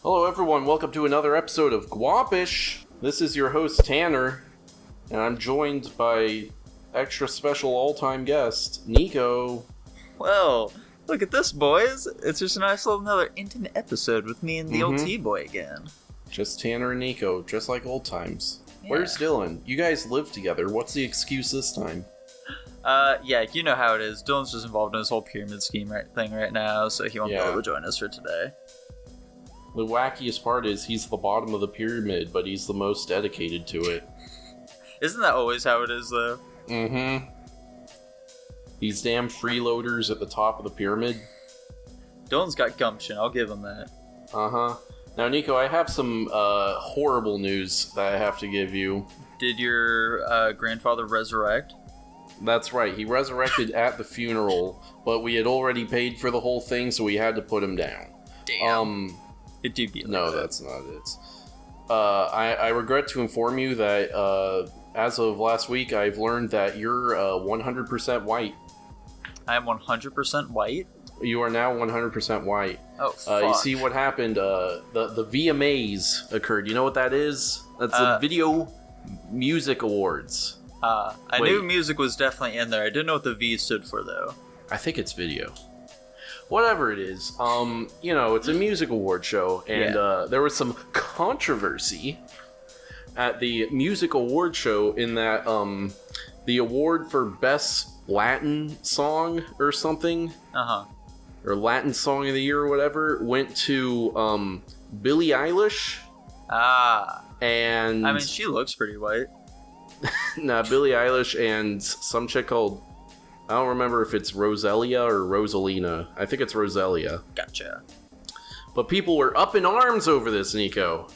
Hello everyone, welcome to another episode of Guapish. This is your host Tanner, and I'm joined by extra special all-time guest, Nico. Well, look at this, boys. It's just a nice little another intimate episode with me and the old T-boy again. Just Tanner and Nico, just like old times. Yeah. Where's Dylan? You guys live together. What's the excuse this time? Yeah, you know how it is. Dylan's just involved in this whole pyramid scheme thing right now, so he won't be able to join us for today. The wackiest part is he's the bottom of the pyramid, but he's the most dedicated to it. Isn't that always how it is, though? Mm-hmm. These damn freeloaders at the top of the pyramid. Dylan's got gumption, I'll give him that. Uh-huh. Now, Nico, I have some horrible news that I have to give you. Did your grandfather resurrect? That's right, he resurrected at the funeral, but we had already paid for the whole thing, so we had to put him down. Damn. It do be like No, that. that's not it. I regret to inform you that as of last week, I've learned that you're 100% white. I am 100% white? You are now 100% white. Oh, fuck. You see what happened? The VMAs occurred. You know what that is? That's the Video Music Awards. I knew music was definitely in there. I didn't know what the V stood for, though. I think it's video. Whatever it is, it's a music award show, and there was some controversy at the music award show in that the award for best Latin song or something, or Latin song of the year or whatever, went to Billie Eilish. And I mean, she looks pretty white. Nah, Billie Eilish and some chick called, I don't remember if it's Rosalia or Rosalina. I think it's Rosalia. Gotcha. But people were up in arms over this, Nico.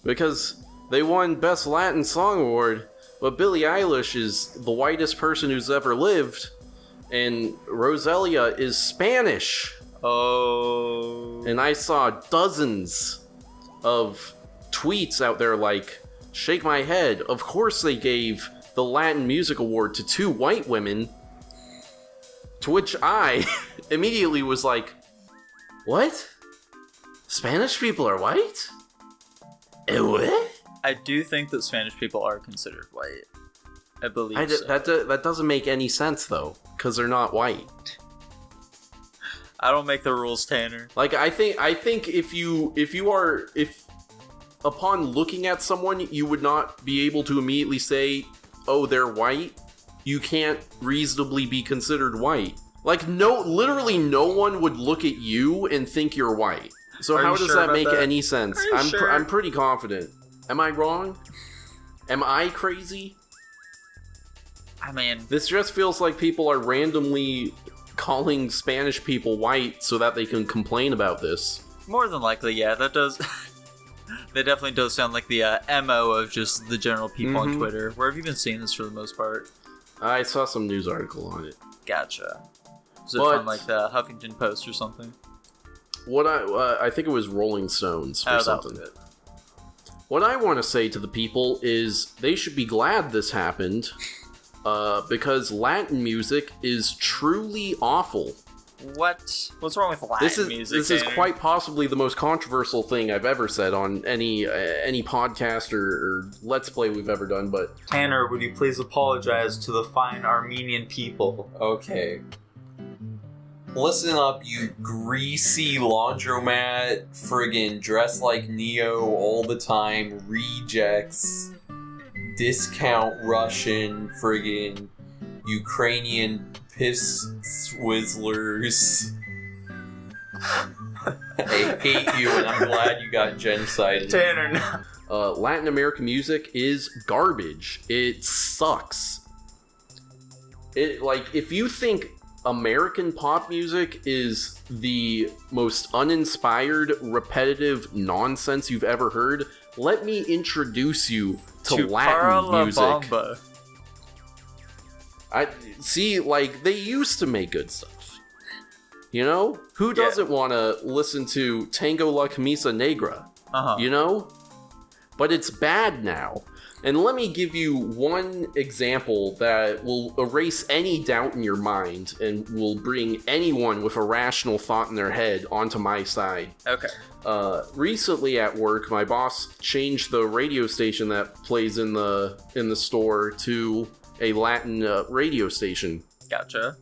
Because they won Best Latin Song Award, but Billie Eilish is the whitest person who's ever lived, and Rosalia is Spanish. Oh. And I saw dozens of tweets out there like, shake my head. Of course they gave the Latin Music Award to two white women. To which I immediately was like, what? Spanish people are white? What? I do think that Spanish people are considered white. I believe so. That doesn't make any sense, though, because they're not white. I don't make the rules, Tanner. Like, I think if upon looking at someone, you would not be able to immediately say, oh, they're white. You can't reasonably be considered white. Like, literally no one would look at you and think you're white. So how does that make any sense? I'm pretty confident. Am I wrong? Am I crazy? I mean, this just feels like people are randomly calling Spanish people white so that they can complain about this. More than likely, yeah, that does. That definitely does sound like the MO of just the general people on Twitter. Where have you been seeing this for the most part? I saw some news article on it. Gotcha. Is it from like the Huffington Post or something? What I think it was Rolling Stones or something. That was good. What I want to say to the people is they should be glad this happened, because Latin music is truly awful. What's wrong with Latin music? This is quite possibly the most controversial thing I've ever said on any podcast or Let's Play we've ever done, but... Tanner, would you please apologize to the fine Armenian people? Okay. Listen up, you greasy laundromat, friggin' dress like Neo all the time, rejects, discount Russian, friggin' Ukrainian piss swizzlers. I hate you, and I'm glad you got genocided. Tanner, no. Latin American music is garbage. It sucks. If you think American pop music is the most uninspired, repetitive nonsense you've ever heard, let me introduce you to Latin music. Bamba. I see, they used to make good stuff. You know? Who doesn't want to listen to Tango La Camisa Negra? You know? But it's bad now. And let me give you one example that will erase any doubt in your mind and will bring anyone with a rational thought in their head onto my side. Okay. Recently at work, my boss changed the radio station that plays in the store to a Latin radio station. Gotcha.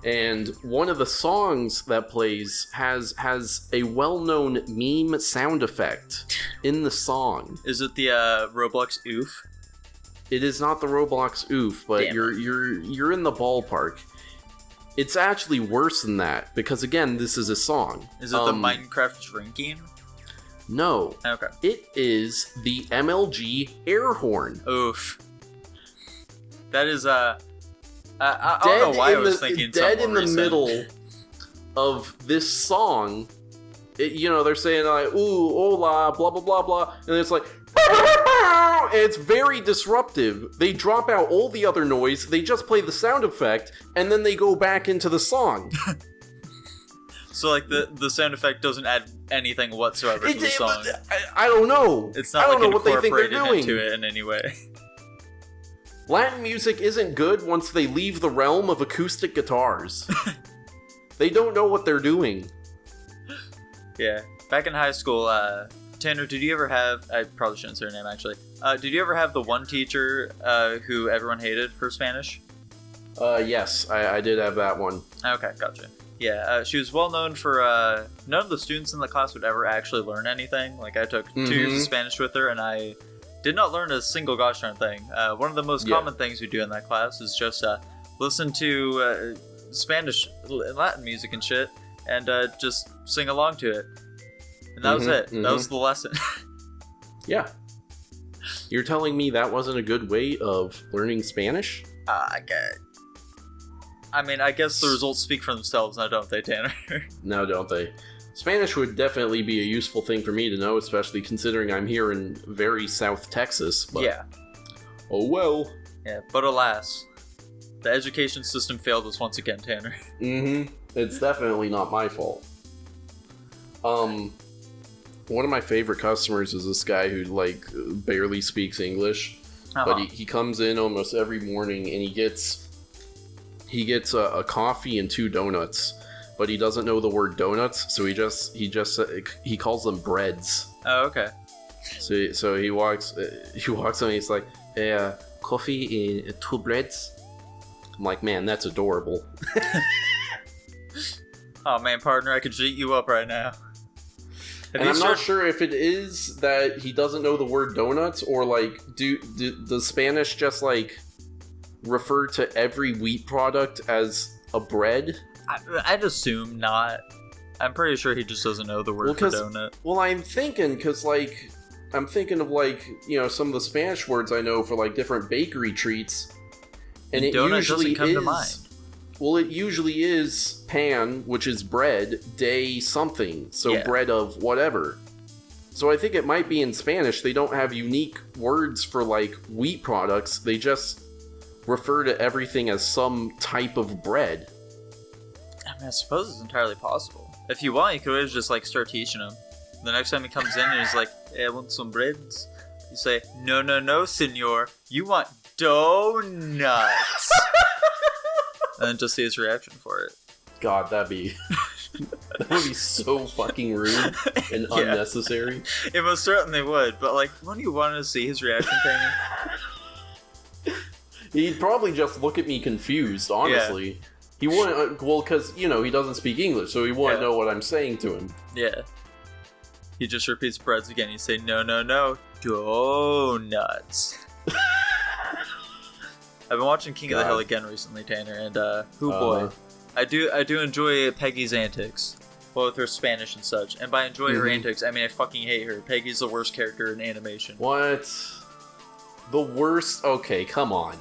And one of the songs that plays has a well-known meme sound effect in the song. Is it the Roblox oof? It is not the Roblox oof, but Damn you're in the ballpark. It's actually worse than that because again, this is a song. Is it the Minecraft drinking? No. Okay. It is the MLG air horn. Oof. That is I don't know why I was thinking dead in the recent. middle of this song. They're saying like ooh, hola, blah blah blah blah, and it's like and it's very disruptive. They drop out all the other noise, they just play the sound effect, and then they go back into the song. So like the sound effect doesn't add anything whatsoever to the song. I don't know. It's not I don't like know what they think they're incorporated doing. into it in any way. Latin music isn't good once they leave the realm of acoustic guitars. They don't know what they're doing. Yeah. Back in high school, Tanner, did you ever have... I probably shouldn't say her name, actually. Did you ever have the one teacher who everyone hated for Spanish? Yes, I did have that one. Okay, gotcha. Yeah, she was well known for... none of the students in the class would ever actually learn anything. Like, I took 2 years of Spanish with her, and I did not learn a single gosh darn thing. One of the most common things we do in that class is just listen to Spanish and Latin music and shit, and just sing along to it. And that was it. That was the lesson. Yeah. You're telling me that wasn't a good way of learning Spanish? I guess the results speak for themselves now, don't they, Tanner? No, don't they? Spanish would definitely be a useful thing for me to know, especially considering I'm here in very South Texas. But yeah. Oh well. Yeah, but alas, the education system failed us once again, Tanner. It's definitely not my fault. One of my favorite customers is this guy who, like, barely speaks English. But he comes in almost every morning and he gets a coffee and 2 donuts. But he doesn't know the word donuts, so he calls them breads. Oh, okay. So he walks in and he's like, hey, coffee and 2 breads. I'm like, man, that's adorable. Oh man, partner, I could cheat you up right now. And I'm not sure if it is that he doesn't know the word donuts, or like, does Spanish just like refer to every wheat product as a bread? I'd assume not. I'm pretty sure he just doesn't know the word for donut. Well, I'm thinking of like, some of the Spanish words I know for like different bakery treats, and it donut usually doesn't come to mind. Well, it usually is pan, which is bread, day something, so bread of whatever. So I think it might be in Spanish. They don't have unique words for like wheat products. They just refer to everything as some type of bread. I mean, I suppose it's entirely possible. If you want, you could always just like start teaching him. The next time he comes in and he's like, hey, I want some breads. You say, no, senor. You want donuts. And then just see his reaction for it. God, that would be so fucking rude and unnecessary. It most certainly would, but like, wouldn't you want to see his reaction, Tanner? He'd probably just look at me confused, honestly. Yeah. He wouldn't, because, he doesn't speak English, so he wouldn't know what I'm saying to him. Yeah. He just repeats breads again. You say, no, donuts. I've been watching King of the Hill again recently, Tanner, and boy, I do enjoy Peggy's antics, both her Spanish and such. And by enjoy her antics, I mean I fucking hate her. Peggy's the worst character in animation. What? The worst? Okay, come on.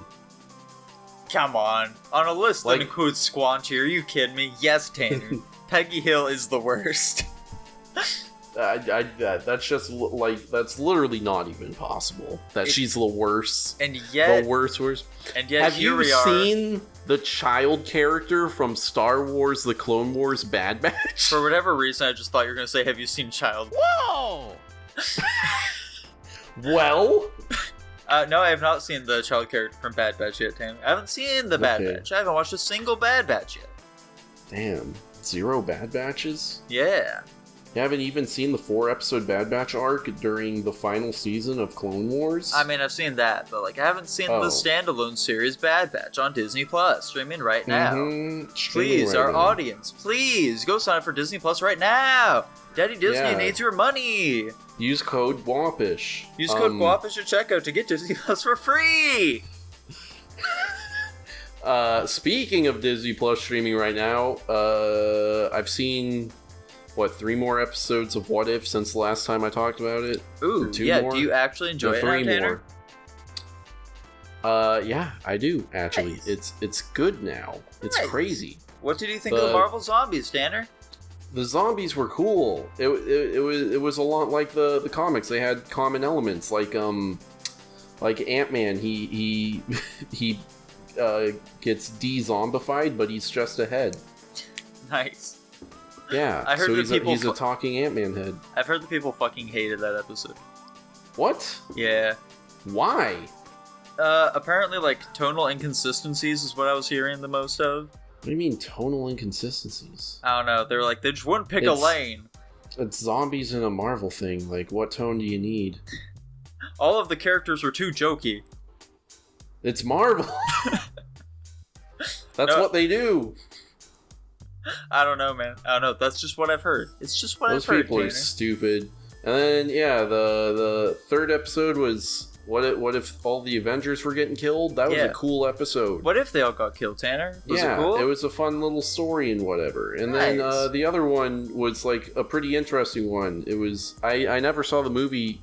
Come on. On a list that includes Squanchy, are you kidding me? Yes, Tanner. Peggy Hill is the worst. That's just that's literally not even possible. She's the worst. And yet, the worst. And yet, have you seen the child character from Star Wars: The Clone Wars Bad Batch? For whatever reason, I just thought you were gonna say, "Have you seen Child?" Whoa. Well, No, I have not seen the child character from Bad Batch yet, Tanner. I haven't seen the Bad Batch. I haven't watched a single Bad Batch yet. Damn. 0 Bad Batches? Yeah. You haven't even seen the 4-episode Bad Batch arc during the final season of Clone Wars? I mean, I've seen that, but like, I haven't seen the standalone series Bad Batch on Disney Plus, streaming right now. Please, our audience, please go sign up for Disney Plus right now. Daddy Disney needs your money. Use code Guapish. Use code Guapish at checkout to get Disney Plus for free. Speaking of Disney Plus streaming right now, I've seen 3 more episodes of What If since the last time I talked about it? Ooh, yeah. More? Do you actually enjoy it, 3 Tanner? more. Yeah, I do actually. Nice. It's good now. It's crazy. What did you think of the Marvel Zombies, Tanner? The zombies were cool. It was a lot like the comics. They had common elements like Ant-Man. He gets de-zombified, but he's just a head. Nice. Yeah, I heard he's a talking Ant-Man head. I've heard the people fucking hated that episode. What? Yeah. Why? Apparently, like, tonal inconsistencies is what I was hearing the most of. What do you mean, tonal inconsistencies? I don't know. They were like, they just wouldn't pick a lane. It's zombies in a Marvel thing. Like, what tone do you need? All of the characters were too jokey. It's Marvel! That's what they do! I don't know, man. I don't know. That's just what I've heard. It's just what I've heard. Those people are stupid. And then, yeah, the 3rd episode was... What if all the Avengers were getting killed? That was a cool episode. What if they all got killed, Tanner? Was it cool? It was a fun little story and whatever. And then the other one was like a pretty interesting one. It was I never saw the movie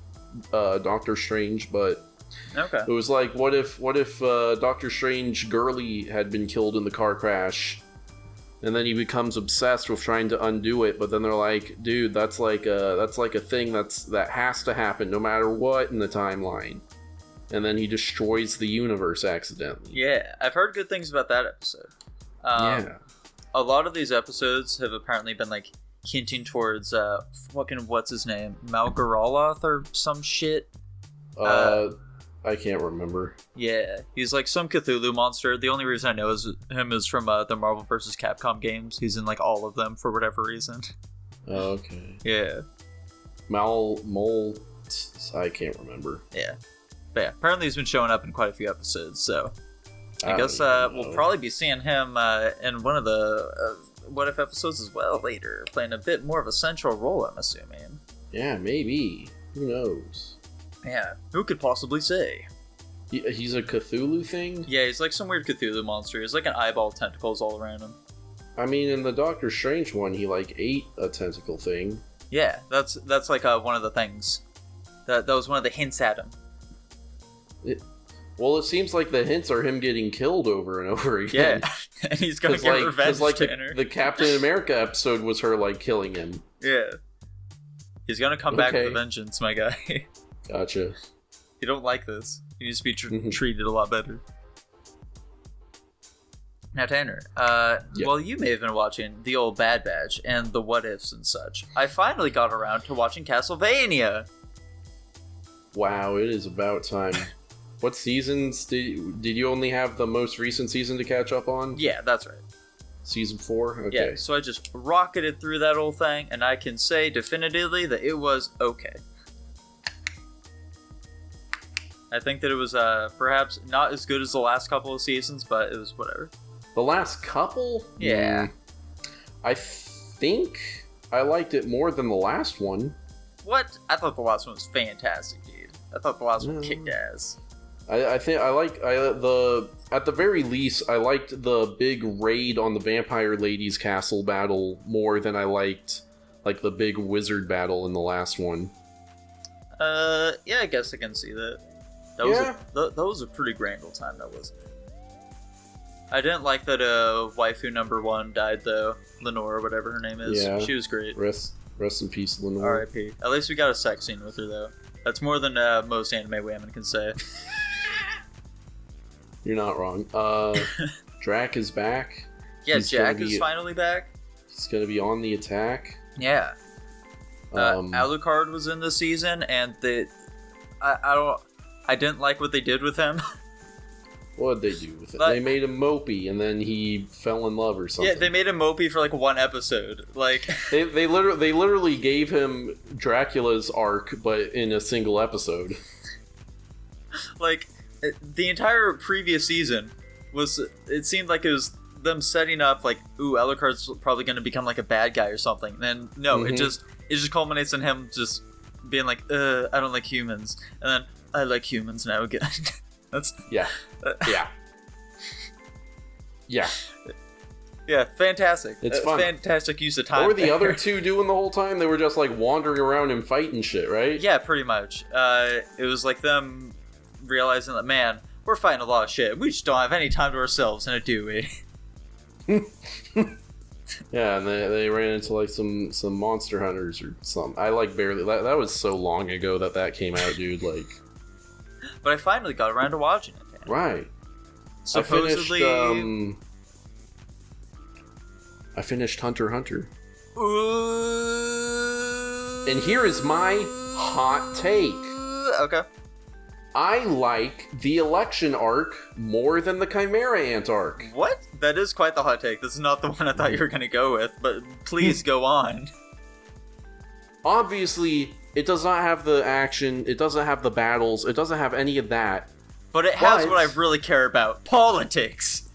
Doctor Strange, but it was like what if Doctor Strange Gurley had been killed in the car crash, and then he becomes obsessed with trying to undo it. But then they're like, dude, that's like a thing that has to happen no matter what in the timeline. And then he destroys the universe accidentally. Yeah, I've heard good things about that episode. A lot of these episodes have apparently been like hinting towards what's his name, Malgaraloth or some shit. I can't remember. Yeah, he's like some Cthulhu monster. The only reason I know him is from the Marvel vs. Capcom games. He's in like all of them for whatever reason. Okay. Yeah. I can't remember. Yeah. But yeah, apparently he's been showing up in quite a few episodes, so I guess we'll probably be seeing him in one of the What If episodes as well later, playing a bit more of a central role, I'm assuming. Yeah, maybe. Who knows? Yeah, who could possibly say? He's a Cthulhu thing? Yeah, he's like some weird Cthulhu monster. He's like an eyeball tentacles all around him. I mean, in the Doctor Strange one, he like ate a tentacle thing. Yeah, that's like one of the things. That was one of the hints at him. Well, it seems like the hints are him getting killed over and over again. Yeah, and he's gonna get revenge. Like the Captain America episode was her like killing him. Yeah, he's gonna come back with a vengeance, my guy. Gotcha. You don't like this. You need to be treated a lot better. Now, Tanner, well, you may have been watching the old Bad Batch and the What Ifs and such. I finally got around to watching Castlevania. Wow, it is about time. What seasons did you only have the most recent season to catch up on? Yeah, that's right. Season 4? Okay. Yeah, so I just rocketed through that whole thing, and I can say definitively that it was okay. I think that it was perhaps not as good as the last couple of seasons, but it was whatever. The last couple? Yeah. I think I liked it more than the last one. What? I thought the last one was fantastic, dude. I thought the last one kicked ass. I think I like at the very least I liked the big raid on the Vampire Lady's castle battle more than I liked like the big wizard battle in the last one. Yeah, I guess I can see that. That was a pretty grand old time, that wasn't it? I didn't like that waifu number 1 died though, Lenore or whatever her name is. Yeah, she was great. Rest in peace, Lenore. R.I.P. At least we got a sex scene with her though. That's more than most anime women can say. You're not wrong. Drac is back. Yeah, Jack is finally back. He's gonna be on the attack. Yeah. Alucard was in this season, and I don't. I didn't like what they did with him. What did they do with it? But- They made him mopey, and then he fell in love or something. Yeah, they made him mopey for like one episode. Like They literally gave him Dracula's arc, but in a single episode. like the entire previous season was. It seemed like it was them setting up like, ooh, Alucard's probably going to become like a bad guy or something. And then no, it just culminates in him just being like, I don't like humans, and then I like humans now again. That's Yeah. yeah, fantastic. It's fun. Fantastic use of time. What were the there. other two doing the whole time? They were just like wandering around and fighting shit, right? Yeah, pretty much. It was like them realizing that, man, we're fighting a lot of shit. We just don't have any time to ourselves, and do we? Yeah, and they ran into like some monster hunters or something. I like barely that was so long ago that came out, dude. Like, But I finally got around to watching it. Man. right. Supposedly, I finished Hunter x Hunter. Ooh. And here is my hot take. Okay. I like the election arc more than the Chimera Ant arc. What? That is quite the hot take. This is not the one I thought you were going to go with, but please go on. Obviously, it does not have the action, it doesn't have the battles, it doesn't have any of that. But it has what I really care about. Politics.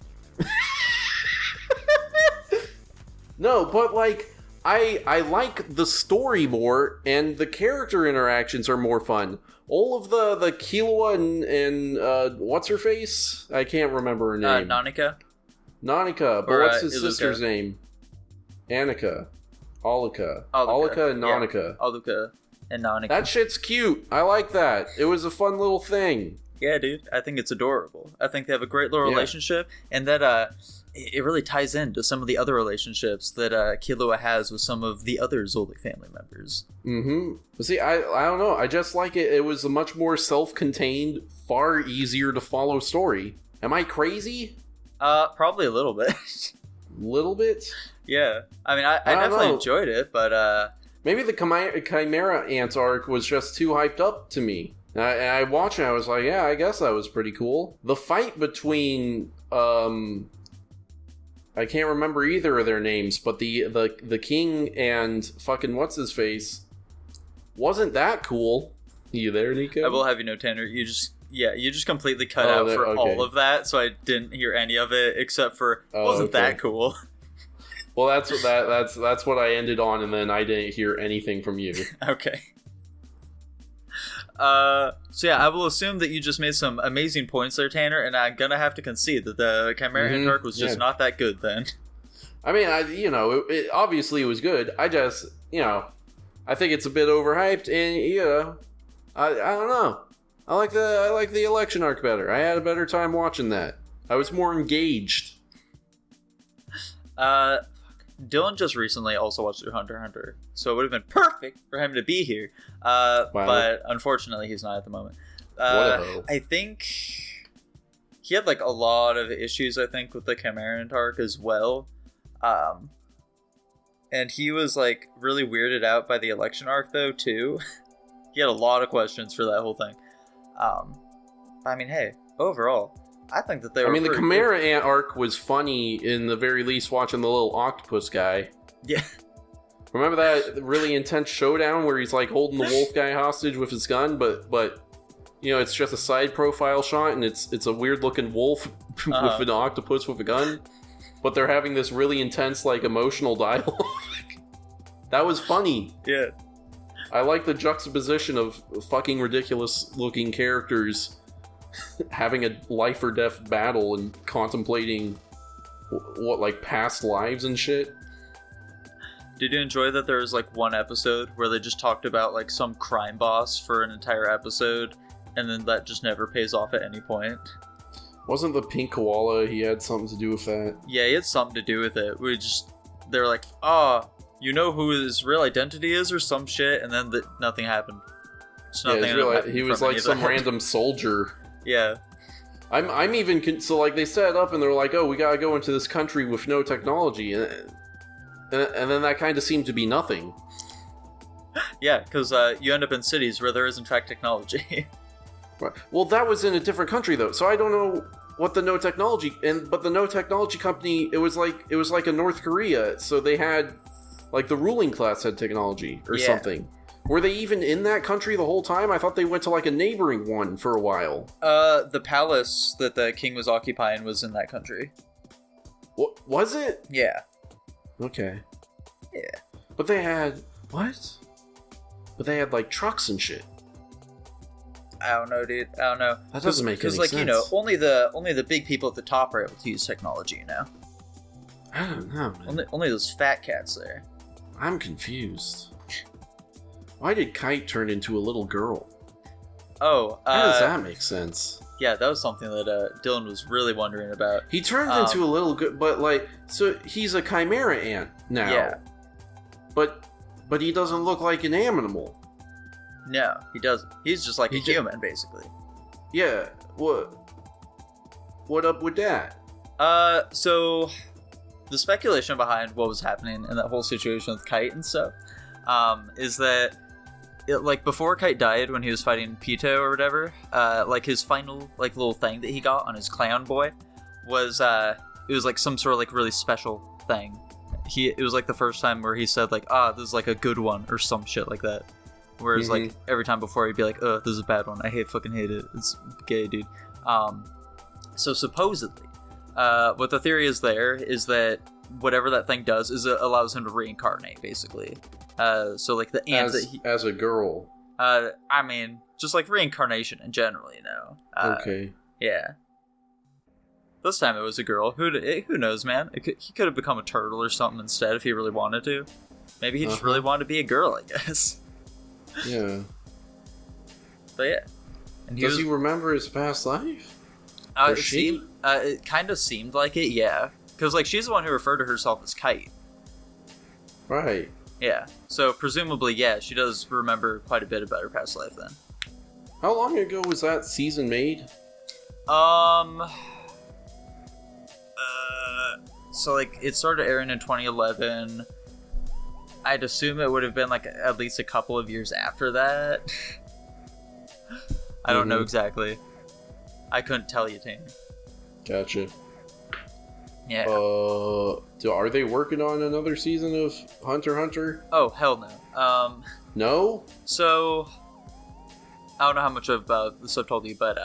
No, but like, I like the story more, and the character interactions are more fun. All of the Killua and what's her face? I can't remember her name. Nanika? Nanika, but Or, what's his Iluka. sister's name? Annika. Alika. Alika. Alika and Nanika. Yeah. Aluka and Nanika. That shit's cute. I like that. It was a fun little thing. Yeah, dude. I think it's adorable. I think they have a great little Yeah. relationship, and that it really ties into some of the other relationships that Killua has with some of the other Zolik family members. Mm-hmm. But see, I don't know. I just like it. It was a much more self-contained, far easier to follow story. Am I crazy? Probably a little bit. Little bit? Yeah. I mean, I don't definitely know. enjoyed it, but Maybe the Chimera Ant arc was just too hyped up to me. And I watched it, I was like, yeah, I guess that was pretty cool. The fight between, I can't remember either of their names, but the king and fucking what's-his-face wasn't that cool. You there, Nico? I will have you know, Tanner, you just completely cut out for okay. all of that, so I didn't hear any of it except for, wasn't okay. that cool? Well, that's what I ended on, and then I didn't hear anything from you. Okay. So yeah, I will assume that you just made some amazing points there, Tanner, and I'm gonna have to concede that the Chimera Ant arc was just not that good then. I mean, it obviously was good. I just, I think it's a bit overhyped, and I don't know. I like the election arc better. I had a better time watching that. I was more engaged. Dylan just recently also watched Hunter x Hunter, so it would have been perfect for him to be here. But unfortunately, he's not at the moment. I think he had like a lot of issues, I think, with the Chimera Ant arc as well. And he was like really weirded out by the election arc though too. He had a lot of questions for that whole thing. I mean, hey, overall, I think that they were. I mean, the Chimera Ant arc was funny in the very least. Watching the little octopus guy. Yeah. Remember that really intense showdown where he's like holding the wolf guy hostage with his gun, but it's just a side profile shot, and it's a weird looking wolf with an octopus with a gun, but they're having this really intense like emotional dialogue. That was funny. Yeah. I like the juxtaposition of fucking ridiculous looking characters having a life or death battle and contemplating what like past lives and shit. Did you enjoy that there was like one episode where they just talked about like some crime boss for an entire episode, and then that just never pays off at any point? Wasn't the pink koala, he had something to do with that? Yeah, he had something to do with it. They were like, you know who his real identity is or some shit, and then nothing happened. Just nothing he was like some random soldier. Yeah. I'm even so like they set it up and they're like, oh, we gotta go into this country with no technology, and then that kind of seemed to be nothing. Yeah, because you end up in cities where there is in fact technology. Well, that was in a different country though, so I don't know what the no technology but the no technology company, it was like a North Korea, so they had like the ruling class had technology or something. Were they even in that country the whole time? I thought they went to like a neighboring one for a while. The palace that the king was occupying was in that country. What was it? Yeah. Okay. Yeah. But they had what? But they had like trucks and shit. I don't know, dude. I don't know. That doesn't make any sense. Because, like, you know, only the big people at the top are able to use technology, you know? I don't know, man. Only those fat cats there. I'm confused. Why did Kite turn into a little girl? Oh, How does that make sense? Yeah, that was something that Dylan was really wondering about. He turned into a little but like, so he's a chimera ant now. Yeah. But he doesn't look like an animal. No, he doesn't. He's just like a human, basically. Yeah. What up with that? So the speculation behind what was happening in that whole situation with Kite and stuff, is that like before Kite died when he was fighting Pito or whatever, like his final like little thing that he got on his clown boy was it was like some sort of like really special thing. It was like the first time where he said like, this is like a good one or some shit like that. Whereas like every time before he'd be like, this is a bad one. I fucking hate it. It's gay, dude. So supposedly, what the theory is there is that whatever that thing does is it allows him to reincarnate, basically. So like the ant as a girl. I mean, just like reincarnation in general, you know. Okay. Yeah. This time it was a girl. Who knows, man? He could have become a turtle or something instead if he really wanted to. Maybe he just really wanted to be a girl, I guess. Yeah. But yeah. And Does he remember his past life? It kind of seemed like it, yeah. Because like she's the one who referred to herself as Kite. Right. Yeah. So presumably, yeah, she does remember quite a bit about her past life then. How long ago was that season made? So like it started airing in 2011. I'd assume it would have been like at least a couple of years after that. I don't know exactly. I couldn't tell you, Tanner. Gotcha. Yeah. Are they working on another season of Hunter x Hunter? Oh, hell no. No? So I don't know how much about this I've told you, but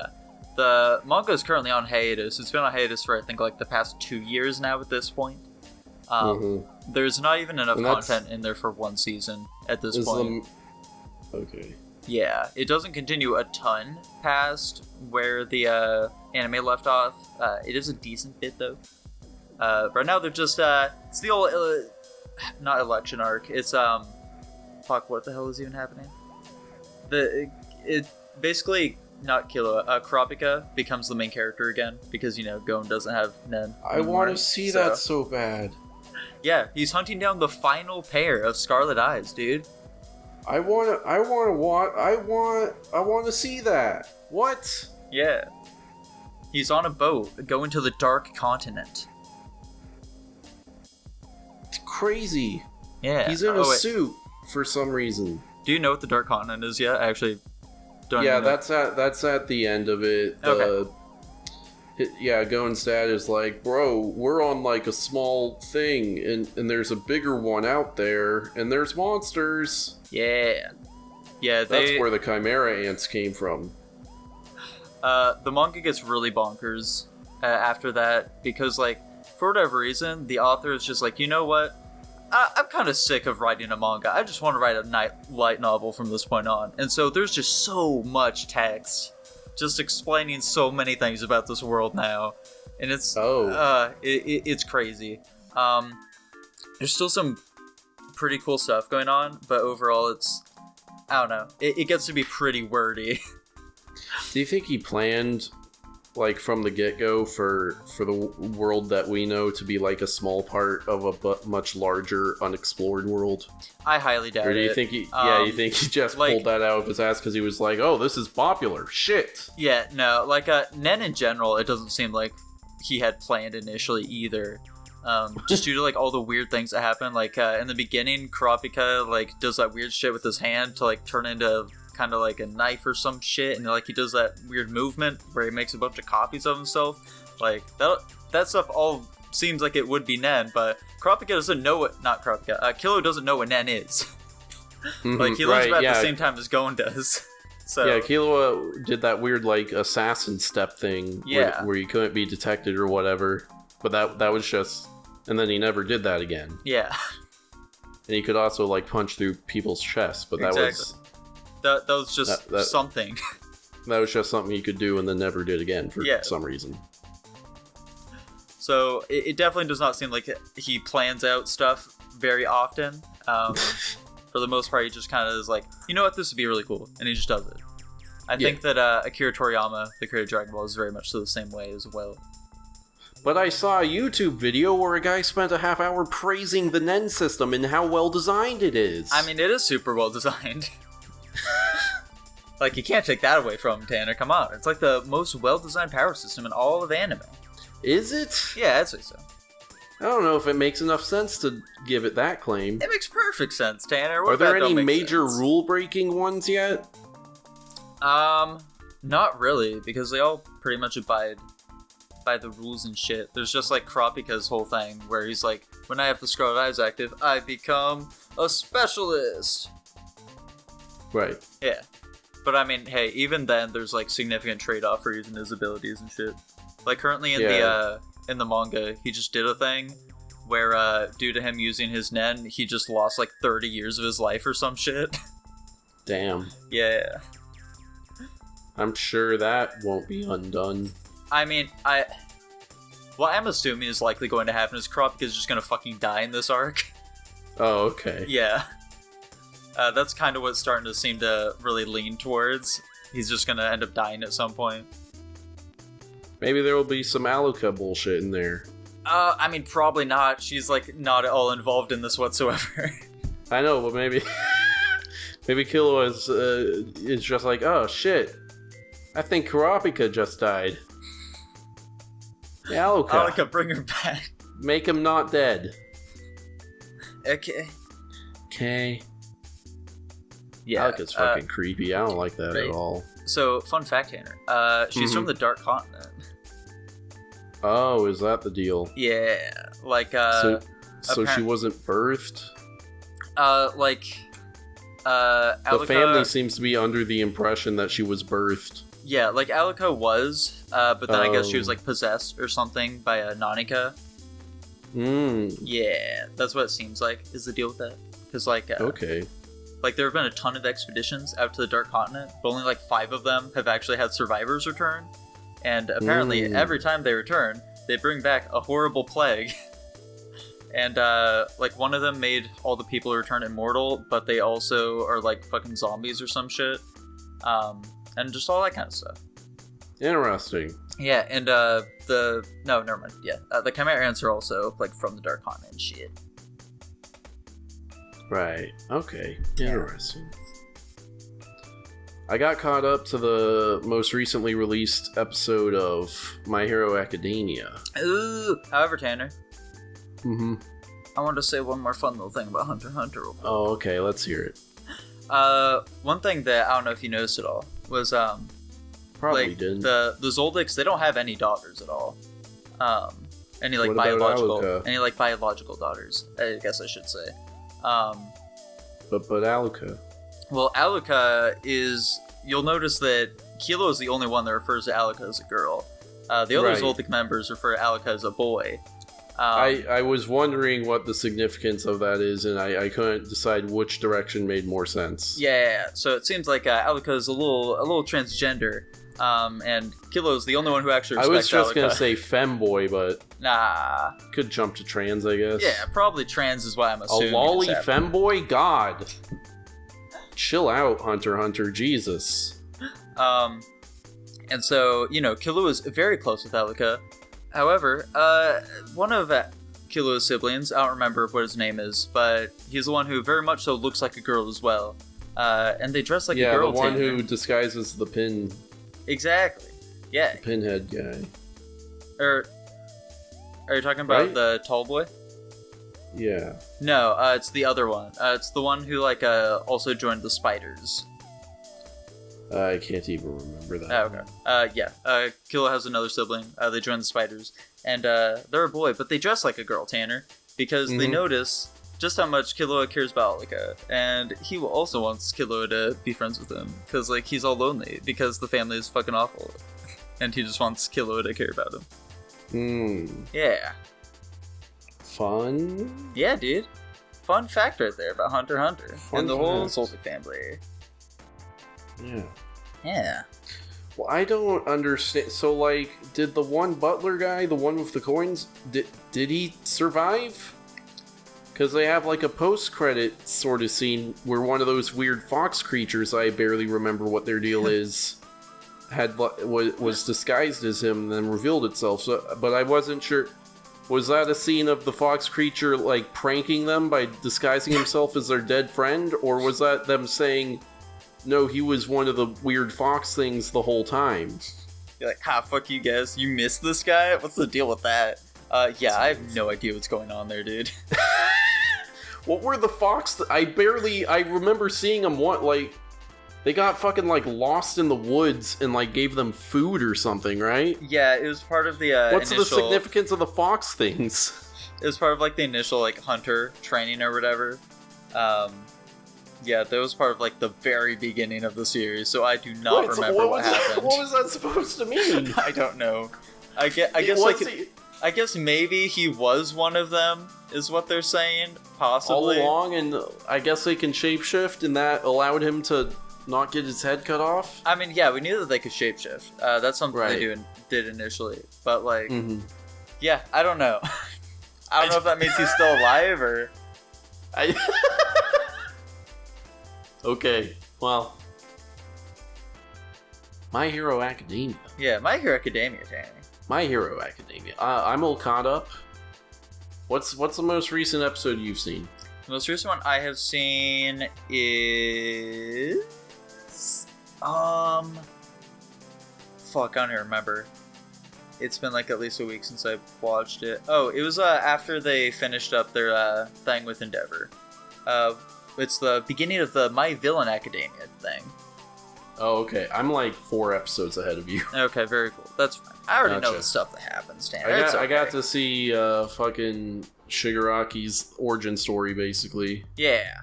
the manga is currently on hiatus. It's been on hiatus for I think like the past 2 years now at this point. There's not even enough content in there for one season at this point. Okay. Yeah, it doesn't continue a ton past where the anime left off. It is a decent bit though. Right now they're just it's the old not election arc. It's fuck, what the hell is even happening? It basically not Kilo. Kurapika becomes the main character again because you know Gon doesn't have Nen. I want to see that so bad. Yeah, he's hunting down the final pair of Scarlet Eyes, dude. I want to see that. What? Yeah. He's on a boat going to the Dark Continent. It's crazy. Yeah. He's in a suit for some reason. Do you know what the Dark Continent is yet? I actually don't know. Yeah, that's at the end of it. Okay. Yeah, Gon's dad is like, bro, we're on like a small thing, and there's a bigger one out there, and there's monsters. Yeah. Yeah, that's where the Chimera ants came from. The manga gets really bonkers after that, because, like, for whatever reason, the author is just like, you know what? I'm kind of sick of writing a manga. I just want to write a light novel from this point on. And so there's just so much text just explaining so many things about this world now, and it's it's crazy. There's still some pretty cool stuff going on, but overall it's, I don't know, it gets to be pretty wordy. Do you think he planned like from the get-go for the world that we know to be like a small part of a much larger unexplored world? I highly doubt it. Or do you think you think he just pulled that out of his ass because he was like, oh, this is popular shit? Yeah, no, like Nen in general, it doesn't seem like he had planned initially either. Just due to like all the weird things that happen. Like in the beginning, Kurapika like does that weird shit with his hand to like turn into kind of like a knife or some shit, and like he does that weird movement where he makes a bunch of copies of himself. Like that stuff all seems like it would be Nen, but Kurapika doesn't know what. Not Kurapika. Kilo doesn't know what Nen is. Like he learns about it at the same time as Gon does. So yeah, Killua did that weird like assassin step thing, where you couldn't be detected or whatever. But that was just, and then he never did that again. Yeah. And he could also like punch through people's chests, but that was just something. That was just something he could do and then never did again for some reason. So it definitely does not seem like he plans out stuff very often. For the most part, he just kind of is like, you know what, this would be really cool, and he just does it. I think that Akira Toriyama, the creator of Dragon Ball, is very much so the same way as well. But I saw a YouTube video where a guy spent a half hour praising the Nen system and how well designed it is. I mean, it is super well designed. Like, you can't take that away from him, Tanner. Come on. It's like the most well-designed power system in all of anime. Is it? Yeah, I'd say so. I don't know if it makes enough sense to give it that claim. It makes perfect sense, Tanner. Are there any major rule-breaking ones yet? Not really, because they all pretty much abide by the rules and shit. There's just like Kurapika's whole thing, where he's like, when I have the Scarlet Eyes active, I become a specialist. Right. Yeah. But I mean, hey, even then, there's like significant trade-off for using his abilities and shit. Like currently in the manga, he just did a thing where, due to him using his Nen, he just lost like 30 years of his life or some shit. Damn. Yeah. I'm sure that won't be undone. I mean, what I'm assuming is likely going to happen is Kurapika's just gonna fucking die in this arc. Oh, okay. Yeah. That's kind of what's starting to seem to really lean towards. He's just gonna end up dying at some point. Maybe there will be some Aluka bullshit in there. I mean, probably not. She's, like, not at all involved in this whatsoever. I know, but maybe... maybe Killua is just like, oh, shit. I think Kurapika just died. Yeah, Aluka. Aluka, bring her back. Make him not dead. Okay. Yeah. Aluka's fucking creepy. I don't like that at all. So, fun fact, Tanner. She's from the Dark Continent. Oh, is that the deal? Yeah. Like, So she wasn't birthed? Aluka... The family seems to be under the impression that she was birthed. Yeah, like, Aluka was, but then I guess she was, like, possessed or something by a Nanika. Yeah, that's what it seems like, is the deal with that. Because, like, okay. Like, there have been a ton of expeditions out to the Dark Continent, but only, like, 5 of them have actually had survivors return. And apparently, every time they return, they bring back a horrible plague. And, like, one of them made all the people return immortal, but they also are, like, fucking zombies or some shit. And just all that kind of stuff. Interesting. Yeah, and, no, never mind. Yeah, the Chimerans are also, like, from the Dark Continent and shit. Right. Okay. Interesting. I got caught up to the most recently released episode of My Hero Academia. Ooh. However, Tanner. Mm-hmm. I wanted to say one more fun little thing about Hunter x Hunter real quick. Oh, okay. Let's hear it. One thing that I don't know if you noticed at all was, Probably like, didn't. the Zoldycks, they don't have any daughters at all. Any, like, What about biological daughters, I guess I should say. But Aluka. Well, Aluka is... You'll notice that Kilo is the only one that refers to Aluka as a girl. The other Zoldyck members refer to Aluka as a boy. I was wondering what the significance of that is, and I couldn't decide which direction made more sense. Yeah, so it seems like Aluka is a little transgender, and Kilo is the only one who actually respects Aluka. I was just gonna say femboy, but nah, could jump to trans, I guess. Yeah, probably trans is what I'm assuming. A lolly femboy? God, chill out, Hunter x Hunter. Jesus. And so Kilo is very close with Aluka. However, one of Kilo's siblings, I don't remember what his name is, but he's the one who very much so looks like a girl as well. And they dress like a girl. Yeah, the one who disguises the pin. Exactly. Yeah. The pinhead guy. Are you talking about the tall boy? Yeah. No, it's the other one. It's the one who also joined the spiders. I can't even remember that. Oh, okay. Yeah. Killua has another sibling. They join the spiders. And they're a boy, but they dress like a girl, Tanner. Because they notice just how much Killua cares about Alika. And he also wants Killua to be friends with him. Because, like, he's all lonely. Because the family is fucking awful. And he just wants Killua to care about him. Yeah. Fun? Yeah, dude. Fun fact right there about Hunter x Hunter. And the whole Solstice family. Yeah. Yeah. Well, I don't understand. So, like, did the one butler guy, the one with the coins, did he survive? Because they have, like, a post-credit sort of scene where one of those weird fox creatures, I barely remember what their deal is, was disguised as him and then revealed itself. So, but I wasn't sure. Was that a scene of the fox creature, like, pranking them by disguising himself as their dead friend? Or was that them saying... No, he was one of the weird fox things the whole time. You're like, fuck you guys. You missed this guy? What's the deal with that? Yeah, I have no idea what's going on there, dude. What were the fox... I remember seeing them, they got fucking, like, lost in the woods and, like, gave them food or something, right? Yeah, it was part of the, What's the significance of the fox things? It was part of, like, the initial, like, hunter training or whatever. Yeah, that was part of, like, the very beginning of the series, so I do not remember what happened. What was that supposed to mean? I don't know. I guess maybe he was one of them, is what they're saying, possibly. All along, and I guess they can shapeshift, and that allowed him to not get his head cut off? I mean, yeah, we knew that they could shapeshift. That's something they did initially, but, like, yeah, I don't know. I don't know if that means he's still alive, or... Okay, well, My Hero Academia. Yeah, My Hero Academia, Danny. My Hero Academia. I'm all caught up. What's the most recent episode you've seen? The most recent one I have seen is fuck, I don't even remember. It's been like at least a week since I watched it. Oh, it was after they finished up their thing with Endeavor. It's the beginning of the My Villain Academia thing. Oh, okay. I'm like 4 episodes ahead of you. Okay, very cool. That's fine. I already know the stuff that happens, Tanner. I got to see fucking Shigaraki's origin story, basically. Yeah.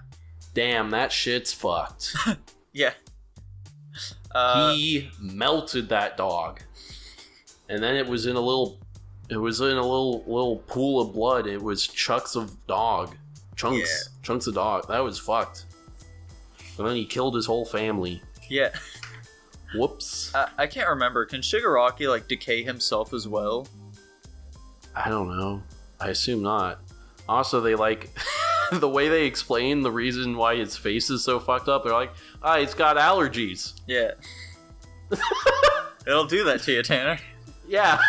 Damn, that shit's fucked. Yeah. He melted that dog. And then it was in a little pool of blood. It was chunks of dog. Chunks of dog. That was fucked. And then he killed his whole family. Yeah. Whoops. I can't remember. Can Shigaraki, like, decay himself as well? I don't know. I assume not. Also, they, like... the way they explain the reason why his face is so fucked up, they're like, he's got allergies. Yeah. It'll do that to you, Tanner. Yeah.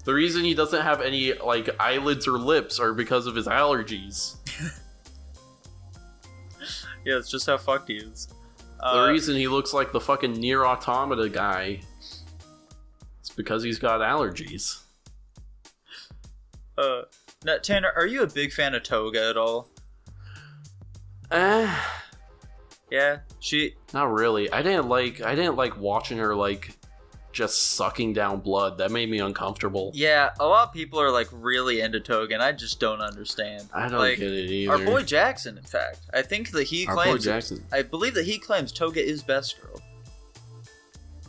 The reason he doesn't have any, like, eyelids or lips are because of his allergies. Yeah, it's just how fucked he is. The reason he looks like the fucking Nier Automata guy is because he's got allergies. Now, Tanner, are you a big fan of Toga at all? Yeah, not really. I didn't like watching her, like, just sucking down blood. That made me uncomfortable. Yeah, a lot of people are, like, really into Toga, and I just don't understand. I don't get it either. Our boy Jackson, in fact. I think that he claims... Our boy Jackson. I believe that he claims Toga is best girl.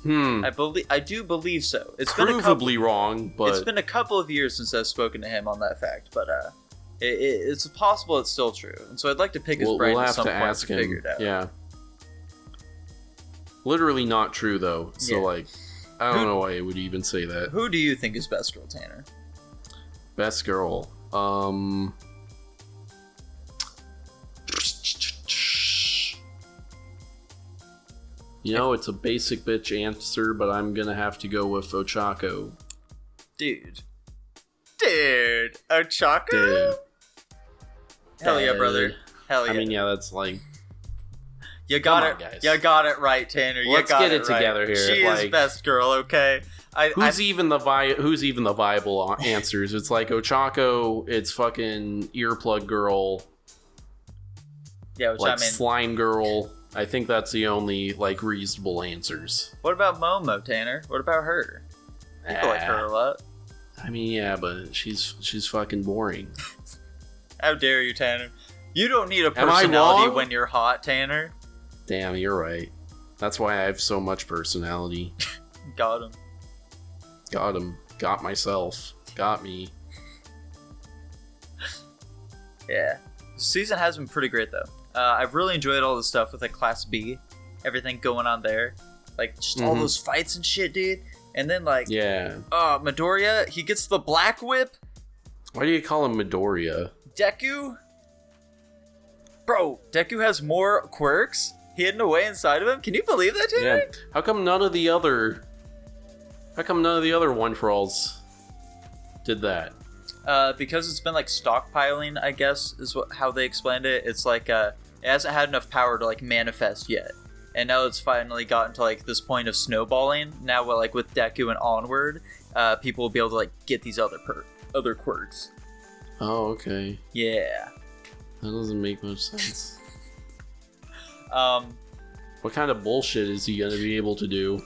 I do believe so. It's provably wrong, but... It's been a couple of years since I've spoken to him on that fact, but it's possible it's still true. And so I'd like to pick his brain at some point to figure it out. Yeah. Literally not true, though. So, like... I don't know why I would even say that. Who do you think is best girl, Tanner? Best girl. You know, it's a basic bitch answer, but I'm gonna have to go with Ochako. Dude. Ochako? Dude. Hell yeah, brother. Hell yeah. I mean, yeah, that's like... You got it, guys. You got it right, Tanner. Let's get it together here. She is best girl, okay? Who's even the viable answers? It's like Ochako. It's fucking earplug girl. Yeah, which like slime girl. I think that's the only like reasonable answers. What about Momo, Tanner? What about her? People like her a lot. I mean, yeah, but she's fucking boring. How dare you, Tanner? You don't need a Am I personality wrong? when you're hot, Tanner. Damn, you're right. That's why I have so much personality. Got him. Got him. Got myself. Got me. Yeah. This season has been pretty great, though. I've really enjoyed all the stuff with like Class B, everything going on there, like just all those fights and shit, dude. And then like, Yeah. Midoriya, he gets the black whip. Why do you call him Midoriya? Deku, bro, Deku has more quirks hidden away inside of him. Can you believe that, Tanner? Yeah. How come none of the other one for alls did that? Because it's been like stockpiling, I guess is how they explained it. It's like it hasn't had enough power to like manifest yet, and now it's finally gotten to like this point of snowballing. Now, like with Deku and onward, people will be able to like get these other quirks. Oh, okay. Yeah. That doesn't make much sense. Um, What kind of bullshit is he gonna be able to do?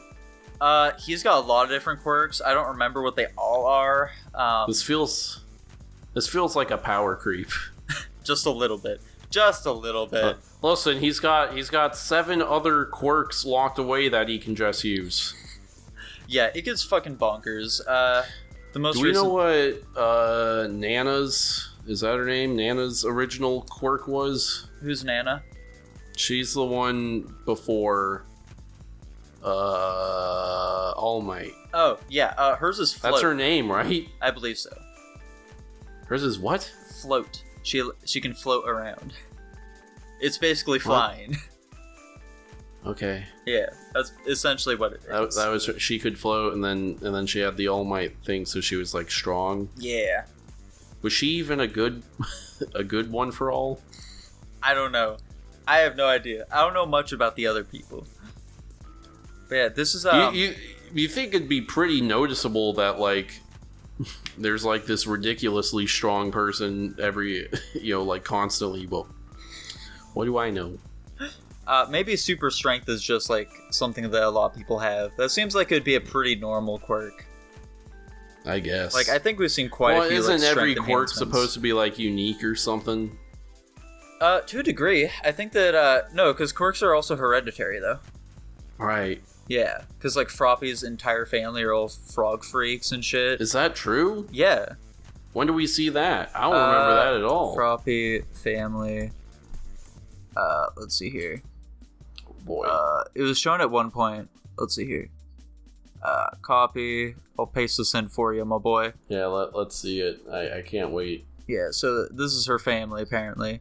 he's got a lot of different quirks. I don't remember what they all are. This feels like a power creep. Just a little bit. Just a little bit. Listen, he's got 7 other quirks locked away that he can just use. Yeah, it gets fucking bonkers. The most Do we recent... know what Nana's, is that her name? Nana's original quirk was? Who's Nana? She's the one before All Might. Oh, yeah. Hers is float. That's her name, right? I believe so. Hers is what? Float. She can float around. It's basically flying. Okay. Yeah, that's essentially what it is. That was she could float, and then she had the All Might thing, so she was like strong. Yeah. Was she even a good one for all? I don't know. I have no idea. I don't know much about the other people. But yeah, this is You think it'd be pretty noticeable that like there's like this ridiculously strong person every like constantly. Well, what do I know? maybe super strength is just like something that a lot of people have. That seems like it'd be a pretty normal quirk. I guess. Like I think we've seen quite a few. Isn't like, every strength quirk enhancements. supposed to be like unique or something? To a degree, I think that no, because quirks are also hereditary though. Right. Yeah, because like Froppy's entire family are all frog freaks and shit. Is that true? Yeah. When do we see that? I don't remember that at all. Froppy family. Let's see here. Boy. It was shown at one point. Let's see here. Copy. I'll paste this in for you, my boy. Yeah, let's see it. I can't wait. Yeah, so this is her family, apparently.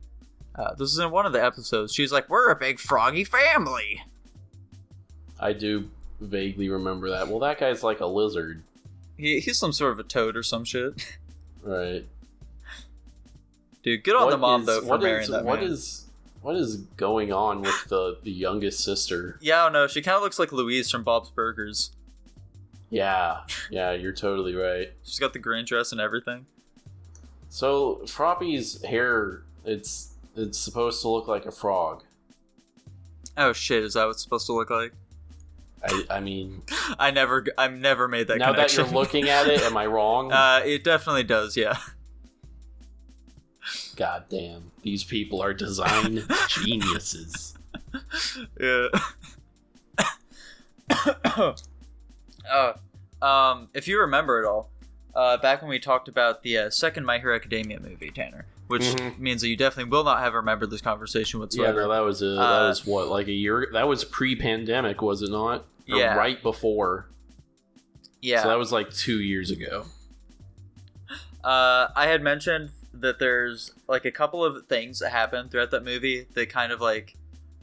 This is in one of the episodes. She's like, we're a big froggy family. I do vaguely remember that. Well, that guy's like a lizard. He's some sort of a toad or some shit. Right. Dude, good on the mom, though, for marrying that man. What is going on with the youngest sister? Yeah, I don't know. She kind of looks like Louise from Bob's Burgers. Yeah, you're totally right. She's got the green dress and everything. So, Froppy's hair, it's supposed to look like a frog. Oh shit, is that what it's supposed to look like? I mean... I've never made that now connection. That you're looking at it, am I wrong? It definitely does, yeah. God damn, these people are design geniuses. Yeah. If you remember it all, back when we talked about the second My Hero Academia movie, Tanner, which means that you definitely will not have remembered this conversation whatsoever. Yeah, no, that was what, like a year? That was pre-pandemic, was it not? Or yeah. right before. Yeah. So that was like 2 years ago. I had mentioned that there's like a couple of things that happen throughout that movie that kind of like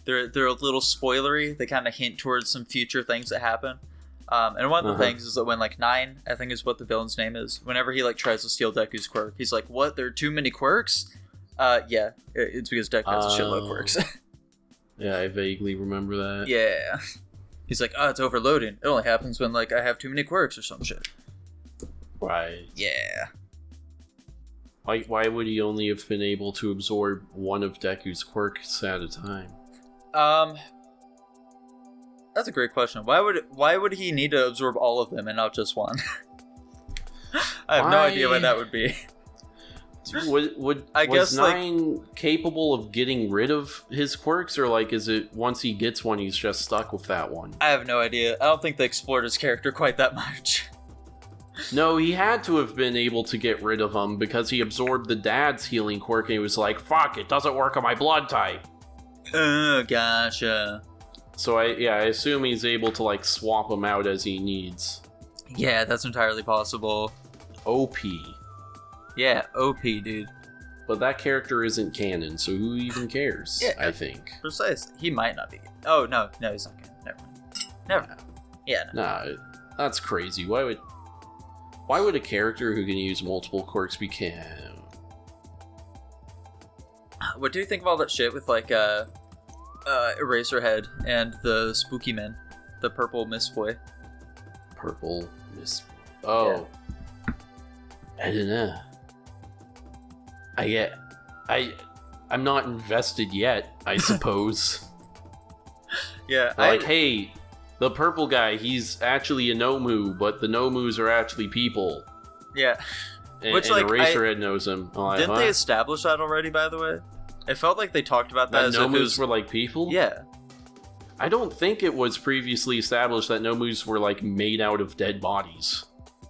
they're a little spoilery. They kind of hint towards some future things that happen. And one of the things is that when like 9, I think is what the villain's name is, whenever he like tries to steal Deku's quirk, he's like, "What? There are too many quirks?" Yeah, it's because Deku has a shitload of quirks. Yeah, I vaguely remember that. Yeah, he's like, "Oh, it's overloading. It only happens when like I have too many quirks or some shit." Right. Yeah. Why would he only have been able to absorb one of Deku's quirks at a time? That's a great question. Why would he need to absorb all of them and not just one? I have no idea why that would be. Was Nine capable of getting rid of his quirks, or like is it once he gets one he's just stuck with that one? I have no idea. I don't think they explored his character quite that much. No, he had to have been able to get rid of them because he absorbed the dad's healing quirk and he was like, fuck, it doesn't work on my blood type. Oh, gotcha. So I assume he's able to like swap them out as he needs. Yeah, that's entirely possible. OP. Yeah, OP, dude. But that character isn't canon, so who even cares? Yeah, I think. Precisely. He might not be. Oh, no, he's not canon. Never mind. Yeah. No. Nah, that's crazy. Why would a character who can use multiple quirks be canon? What do you think of all that shit with like Eraserhead and the Spooky Men, the Purple Mist Boy? Purple Mist. Oh, yeah. I don't know. I'm not invested yet, I suppose. Yeah, hey, the purple guy, he's actually a Nomu, but the Nomus are actually people. Yeah. And Eraserhead knows him. Didn't they establish that already, by the way? It felt like they talked about that as Nomus were like people? Yeah. I don't think it was previously established that Nomus were like made out of dead bodies.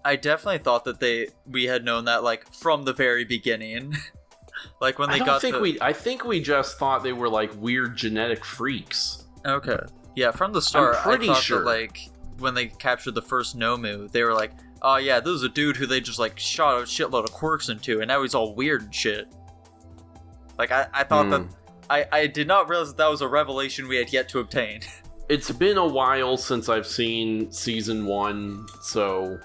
I definitely thought that we had known that like from the very beginning. Like when they I think we just thought they were like weird genetic freaks. Okay. Yeah, from the start, I'm pretty sure that, like, when they captured the first Nomu, they were like, oh yeah, this is a dude who they just, like, shot a shitload of quirks into, and now he's all weird and shit. Like, I thought that... I did not realize that was a revelation we had yet to obtain. It's been a while since I've seen Season 1, so...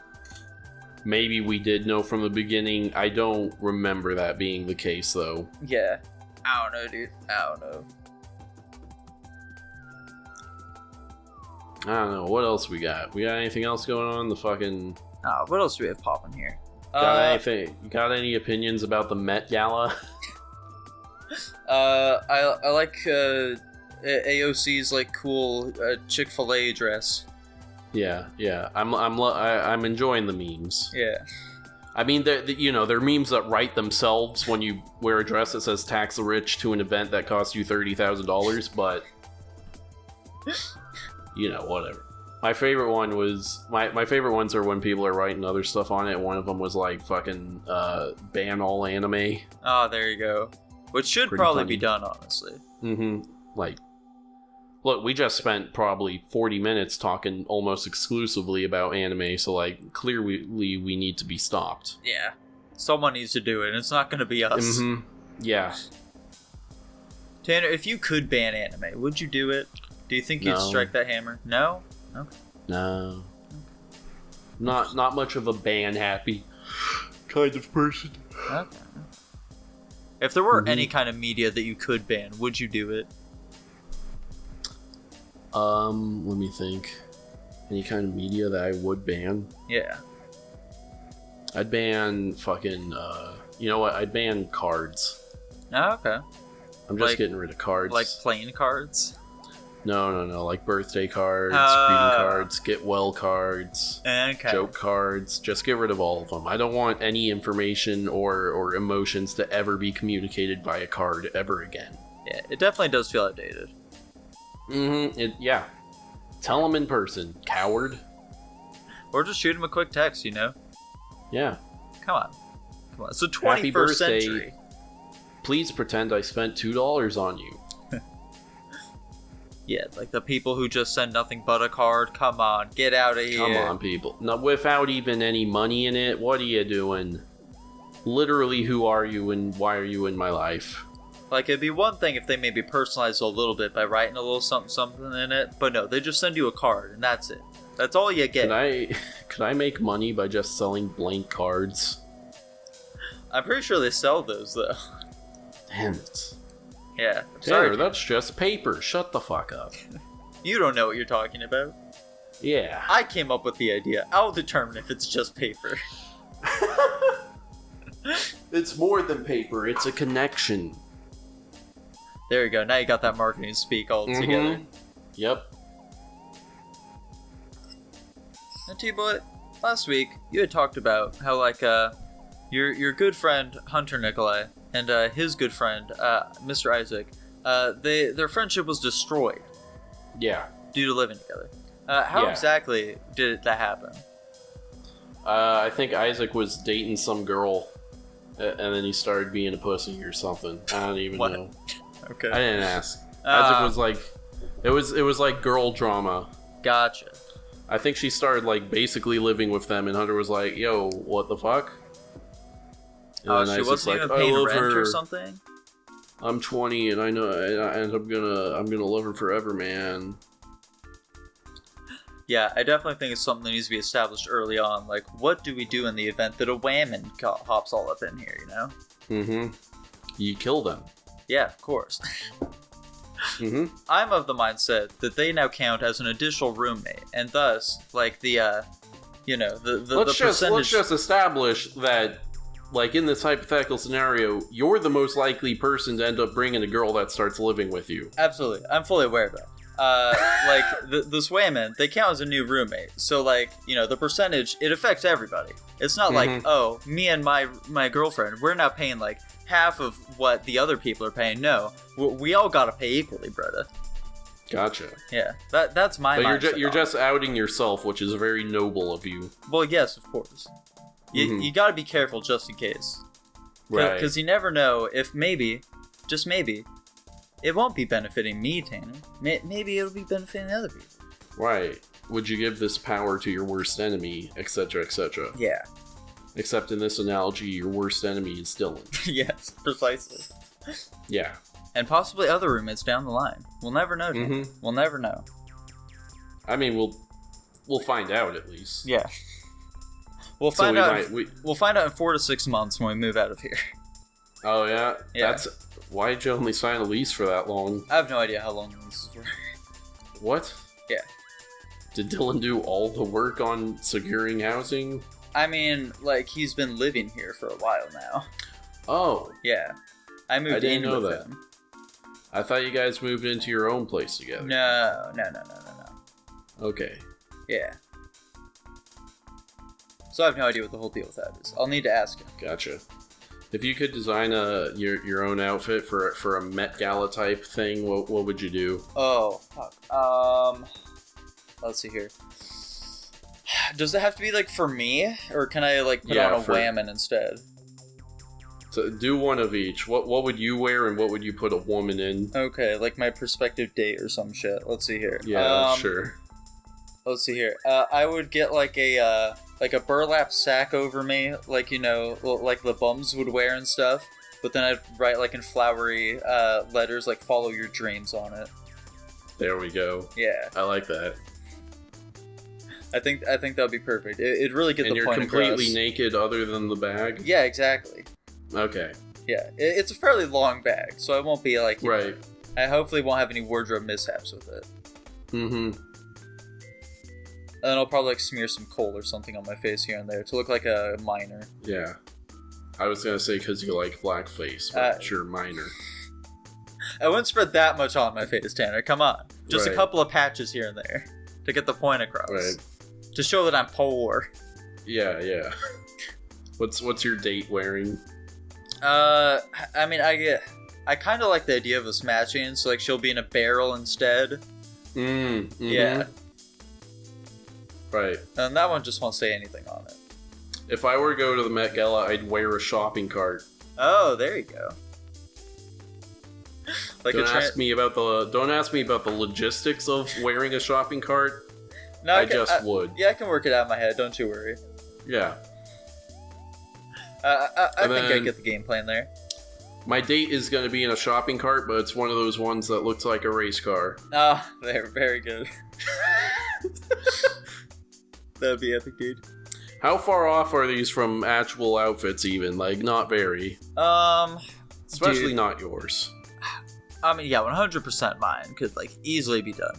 maybe we did know from the beginning. I don't remember that being the case, though. Yeah. I don't know, dude. I don't know. I don't know. What else we got? We got anything else going on? The fucking... what else do we have popping here? Got any opinions about the Met Gala? I like AOC's like cool Chick-fil-A dress. Yeah. I'm enjoying the memes. Yeah. I mean, they're memes that write themselves when you wear a dress that says "tax the rich" to an event that costs you $30,000, but whatever. My favorite one was my favorite ones are when people are writing other stuff on it. One of them was like fucking ban all anime. Oh, there you go. Which should Pretty probably funny. be done, honestly. Mm-hmm. Like, look, we just spent probably 40 minutes talking almost exclusively about anime, so like clearly we need to be stopped. Yeah, someone needs to do it, and it's not going to be us. Mm-hmm. Yeah. Tanner, if you could ban anime, would you do it? Do you think you'd strike that hammer? No? Okay. No. Not much of a ban happy kind of person. Okay. If there were any kind of media that you could ban, would you do it? Let me think. Any kind of media that I would ban? Yeah. I'd ban fucking, you know what? I'd ban cards. Oh, okay. I'm just getting rid of cards. Like playing cards? No. Like birthday cards, greeting cards, get well cards, okay. Joke cards. Just get rid of all of them. I don't want any information or emotions to ever be communicated via card ever again. Yeah, it definitely does feel outdated. Yeah. Tell them in person, coward. Or just shoot him a quick text, Yeah. Come on. It's the 21st century. Please pretend I spent $2 on you. Yeah, like the people who just send nothing but a card. Come on, get out of here. Come on, people. No, without even any money in it, what are you doing? Literally, who are you and why are you in my life? Like, it'd be one thing if they maybe personalized a little bit by writing a little something in it, but no, they just send you a card, and that's it. That's all you get. Could I make money by just selling blank cards? I'm pretty sure they sell those, though. Damn it. Yeah. Tanner, that's just paper. Shut the fuck up. You don't know what you're talking about. Yeah. I came up with the idea. I'll determine if it's just paper. It's more than paper. It's a connection. There you go. Now you got that marketing speak all together. Yep. And T-Boy, last week you had talked about how like your good friend Hunter Nikolai and his good friend Mr. Isaac, their friendship was destroyed. Yeah. Due to living together. How exactly did that happen? I think Isaac was dating some girl, and then he started being a pussy or something. I don't even know. Okay. I didn't ask. Isaac was like, it was like girl drama. Gotcha. I think she started like basically living with them, and Hunter was like, "Yo, what the fuck?" And she wasn't even paying rent or something. I'm 20, and I know, and I'm gonna love her forever, man. Yeah, I definitely think it's something that needs to be established early on. Like, what do we do in the event that a whammon hops all up in here? You know? Mm-hmm. You kill them. Yeah, of course. Mm-hmm. I'm of the mindset that they now count as an additional roommate, and thus, like the percentage. Let's just establish that, like in this hypothetical scenario, you're the most likely person to end up bringing a girl that starts living with you. Absolutely, I'm fully aware of that. The Swayman, they count as a new roommate, so like the percentage, it affects everybody. It's not like, oh, me and my girlfriend, we're now paying like half of what the other people are paying. No, we all gotta pay equally, brother. Gotcha. Yeah, that's my mindset. But you're just outing yourself, which is very noble of you. Well, yes, of course. You gotta be careful just in case. Right. Because you never know if maybe, just maybe, it won't be benefiting me, Tanner. Maybe it'll be benefiting other people. Right. Would you give this power to your worst enemy, etc., etc.? Yeah. Except in this analogy, your worst enemy is Dylan. Yes, precisely. Yeah. And possibly other roommates down the line. We'll never know, Tanner. We'll never know. I mean, we'll find out at least. Yeah. We'll find out. We'll find out in 4 to 6 months when we move out of here. Oh yeah. Yeah. Why'd you only sign a lease for that long? I have no idea how long the leases were. What? Yeah. Did Dylan do all the work on securing housing? I mean, like, he's been living here for a while now. Oh. Yeah. I moved in with him. I thought you guys moved into your own place together. No. Okay. Yeah. So I have no idea what the whole deal with that is. I'll need to ask him. Gotcha. If you could design your own outfit for a Met Gala type thing, what would you do? Oh, fuck. Let's see here. Does it have to be like for me, or can I like put on a whammon instead? So do one of each. What would you wear, and what would you put a woman in? Okay, like my prospective date or some shit. Let's see here. Yeah, sure. Let's see here. I would get like a burlap sack over me, like like the bums would wear and stuff. But then I'd write like in flowery letters, like "Follow your dreams" on it. There we go. Yeah, I like that. I think that'd be perfect. It'd really get the point across. And you're completely naked, other than the bag. Yeah, exactly. Okay. Yeah, it's a fairly long bag, so it won't be like right. I hopefully won't have any wardrobe mishaps with it. Mm-hmm. And then I'll probably like smear some coal or something on my face here and there to look like a miner. Yeah. I was gonna say because you like blackface, but sure, minor. I wouldn't spread that much on my face, Tanner. Come on. Just a couple of patches here and there to get the point across. Right. To show that I'm poor. Yeah. What's your date wearing? I mean, I kind of like the idea of us matching, so like she'll be in a barrel instead. Mm-hmm. Yeah. Right. And that one just won't say anything on it. If I were to go to the Met Gala, I'd wear a shopping cart. Oh, there you go. Like don't ask me about the logistics of wearing a shopping cart. No, I just would. Yeah, I can work it out in my head. Don't you worry. Yeah. I think I get the game plan there. My date is going to be in a shopping cart, but it's one of those ones that looks like a race car. Oh, they're very good. That'd be epic, dude. How far off are these from actual outfits even? Like, not very. Especially not yours. I mean, yeah, 100% mine could, like, easily be done.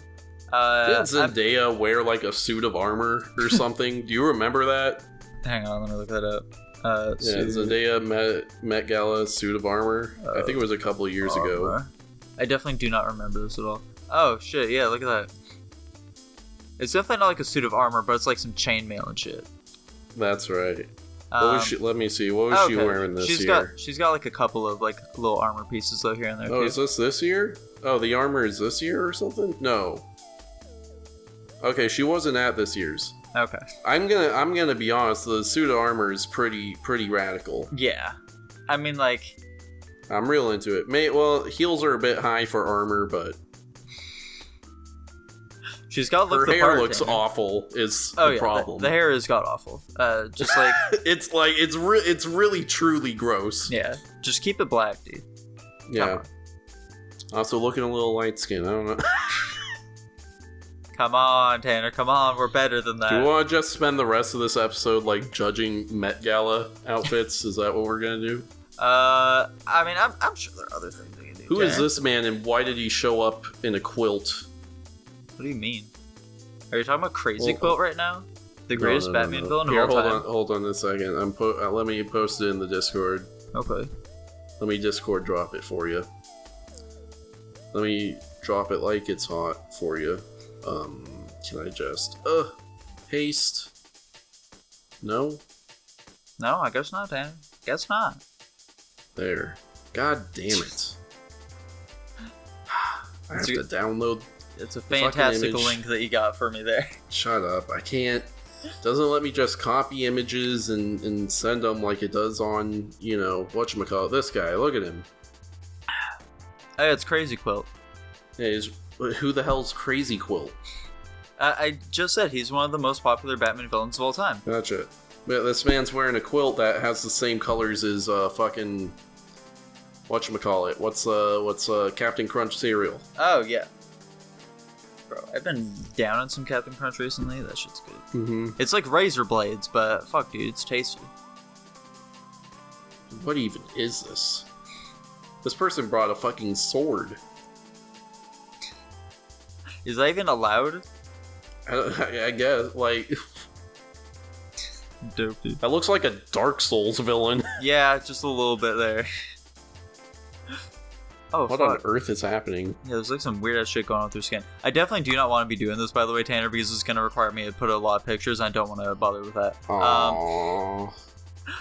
Did Zendaya wear, like, a suit of armor or something? Do you remember that? Hang on, let me look that up. Zendaya Met Gala suit of armor. I think it was a couple of years ago. I definitely do not remember this at all. Oh, shit, yeah, look at that. It's definitely not like a suit of armor, but it's like some chainmail and shit. That's right. What was she, let me see. What was she wearing this year? She's got like a couple of like little armor pieces though here and there. Oh, too. is this year? Oh, the armor is this year or something? No. Okay, she wasn't at this year's. Okay. I'm gonna be honest. The suit of armor is pretty radical. Yeah. I mean, like, I'm real into it. Well, heels are a bit high for armor, but she's got to look her the hair part, looks Tanner. awful. Is the problem? The hair is god awful. Just like it's really truly gross. yeah. Just keep it black, dude. Yeah. Also looking a little light skinned. I don't know. Come on, Tanner. Come on. We're better than that. Do you want to just spend the rest of this episode like judging Met Gala outfits? Is that what we're gonna do? I mean, I'm sure there are other things we can do. Who is this man, and why did he show up in a quilt? What do you mean? Are you talking about Crazy Quilt right now? The greatest Batman villain Here, of all time. hold on a second. Let me post it in the Discord. Okay. Let me Discord drop it for you. Let me drop it like it's hot for you. Can I just paste? No? No, I guess not, Tanner. Guess not. There. God damn it. I have to download. It's a fantastic link that you got for me there. Shut up. I can't. Doesn't let me just copy images and send them like it does on, whatchamacallit, this guy. Look at him. Hey, it's Crazy Quilt. Hey, who the hell's Crazy Quilt? I just said he's one of the most popular Batman villains of all time. Gotcha. But this man's wearing a quilt that has the same colors as fucking whatchamacallit. What's Captain Crunch cereal? Oh yeah. Bro, I've been down on some Captain Crunch recently. That shit's good. Mm-hmm. It's like razor blades, but fuck, dude, it's tasty. What even is this? This person brought a fucking sword. Is that even allowed? I guess, like... Dope, dude. That looks like a Dark Souls villain. Yeah, just a little bit there. Oh, what fuck. on earth is happening? Yeah, there's like some weird ass shit going on with your skin. I definitely do not want to be doing this, by the way, Tanner, because it's going to require me to put a lot of pictures, and I don't want to bother with that. Aww.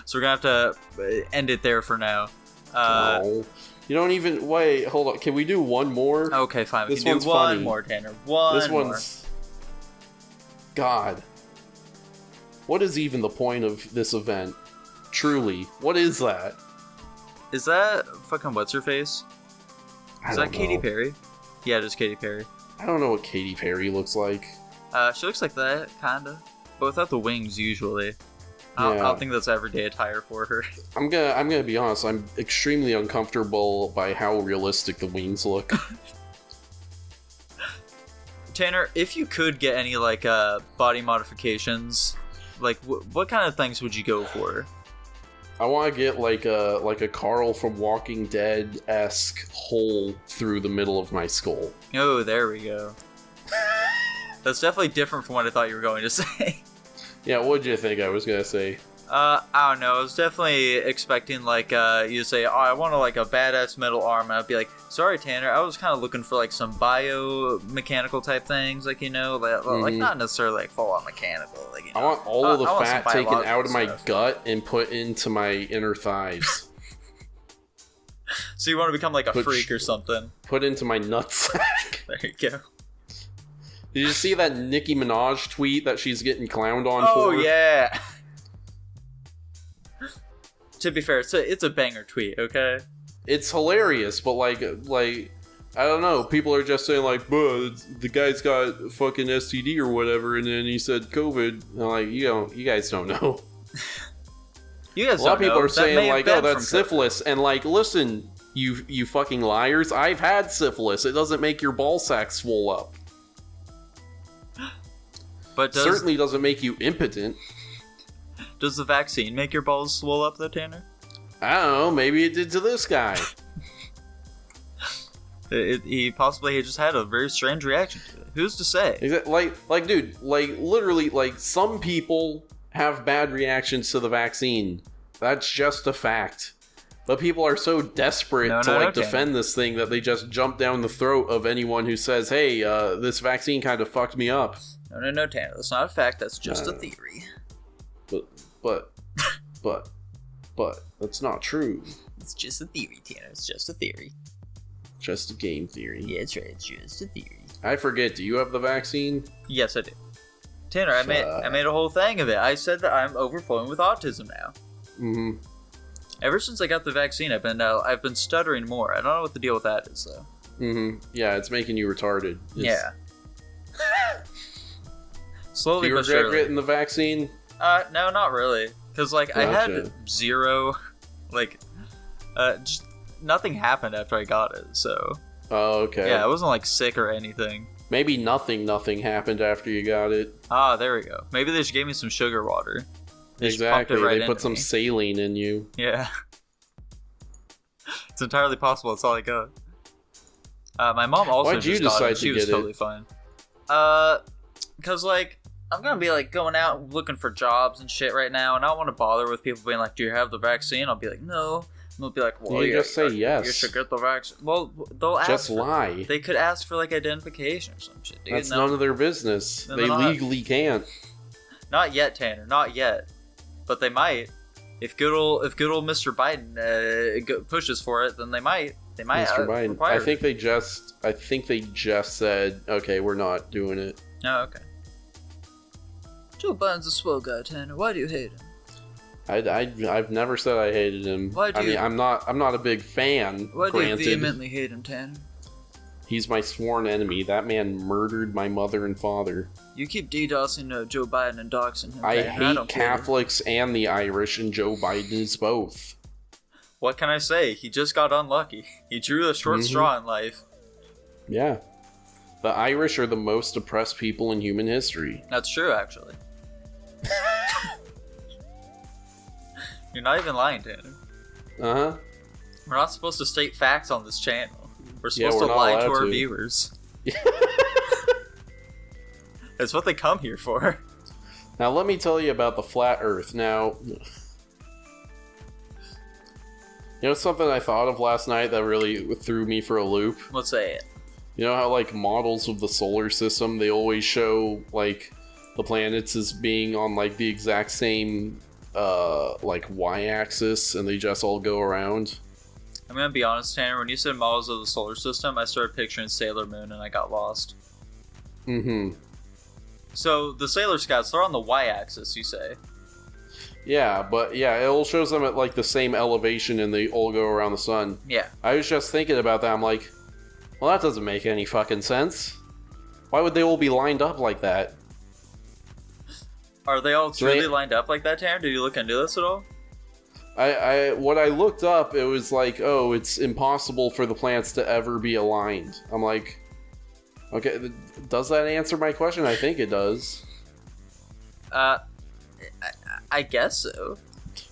So we're going to have to end it there for now. No. You don't even... Wait, hold on. Can we do one more? Okay, fine. We This can one's do one funny. more, Tanner. This more. one's... God. What is even the point of this event? Truly. What is that? Is that fucking what's-her-face? Is that Katy Perry? Yeah, it is Katy Perry. I don't know what Katy Perry looks like. She looks like that, kinda. But without the wings, usually. I don't think that's everyday attire for her. I'm gonna be honest. I'm extremely uncomfortable by how realistic the wings look. Tanner, if you could get any like body modifications, like what kind of things would you go for? I want to get like a Carl from Walking Dead-esque hole through the middle of my skull. Oh, there we go. That's definitely different from what I thought you were going to say. Yeah, what did you think I was gonna say? I don't know. I was definitely expecting like you to say, "Oh, I want like a badass metal arm," and I'd be like, "Sorry, Tanner. I was kind of looking for like some biomechanical type things, like like not necessarily like full on mechanical. Like I want all of the fat taken biological out of my stuff. gut and put into my inner thighs. So you want to become like a freak or something? Put into my nutsack. There you go. Did you see that Nicki Minaj tweet that she's getting clowned on for? Oh yeah. To be fair, it's a banger tweet, okay? It's hilarious, but like I don't know. People are just saying like, "Bro, the guy's got fucking STD or whatever," and then he said COVID. And I'm like, you guys don't know. You guys A lot of people know. are That saying may have like, been "Oh, that's from COVID. syphilis," and like, listen, you fucking liars. I've had syphilis. It doesn't make your ball sack swole up. But Certainly doesn't make you impotent. Does the vaccine make your balls swell up, though, Tanner? I don't know. Maybe it did to this guy. He possibly just had a very strange reaction to it. Who's to say? Like, dude, like, literally, like, some people have bad reactions to the vaccine. That's just a fact. But people are so desperate to defend this thing that they just jump down the throat of anyone who says, "Hey, this vaccine kind of fucked me up." No, Tanner. That's not a fact. That's just a theory. But that's not true. It's just a theory, Tanner. It's just a theory. Just a game theory. Yeah, that's right. It's just a theory. I forget. Do you have the vaccine? Yes, I do. Tanner, I made a whole thing of it. I said that I'm overflowing with autism now. Mm-hmm. Ever since I got the vaccine, I've been stuttering more. I don't know what the deal with that is, though. Mm-hmm. Yeah, it's making you retarded. Yeah. Slowly do you but regret surely. getting the vaccine? No, not really. Because, like, Gotcha. I had zero, like, just nothing happened after I got it, so. Oh, okay. Yeah, I wasn't, like, sick or anything. Maybe nothing happened after you got it. Ah, there we go. Maybe they just gave me some sugar water. Exactly. Right they put some saline in you. Yeah. It's entirely possible. That's all I got. My mom also Why'd you just got decide it. to She was get totally it? fine. Because, like, I'm going to be, like, going out looking for jobs and shit right now, and I don't want to bother with people being like, do you have the vaccine? I'll be like, no. And they'll be like, well, you just say yes. You should get the vaccine. Well, they'll ask. Just lie. They could ask for, like, identification or some shit. Dude. That's none of their business. No, They they're not. legally can't. Not yet, Tanner. Not yet. But they might. If good old Mr. Biden pushes for it, then they might. They might. Mr. Biden. Require I think they just said, okay, we're not doing it. Oh, okay. Joe Biden's a swell guy, Tanner. Why do you hate him? I've never said I hated him. Why do you? I'm not a big fan. Why do granted. you vehemently hate him, Tanner? He's my sworn enemy. That man murdered my mother and father. You keep DDoSing Joe Biden and doxing him. I Tanner. hate don't care. Catholics and the Irish, and Joe Biden is both. What can I say? He just got unlucky. He drew the short straw in life. Yeah. The Irish are the most oppressed people in human history. That's true, actually. You're not even lying, Tanner. Uh-huh. We're not supposed to state facts on this channel. We're Yeah, supposed we're to not lie to allowed our to. viewers. That's what they come here for. Now let me tell you about the flat earth. Now, you know something I thought of last night that really threw me for a loop? Let's say it. You know how, like, models of the solar system, they always show, like, the planets as being on, like, the exact same, like, y-axis, and they just all go around? I'm gonna be honest, Tanner. When you said models of the solar system, I started picturing Sailor Moon, and I got lost. Mm-hmm. So the Sailor Scouts, they're on the y-axis, you say? Yeah, but yeah, it all shows them at, like, the same elevation, and they all go around the sun. Yeah. I was just thinking about that. I'm like, well, that doesn't make any fucking sense. Why would they all be lined up like that? Are they all truly lined up like that, Tanner? Did you look into this at all? What I looked up, it was like, oh, it's impossible for the planets to ever be aligned. I'm like, okay, does that answer my question? I think it does. I guess so.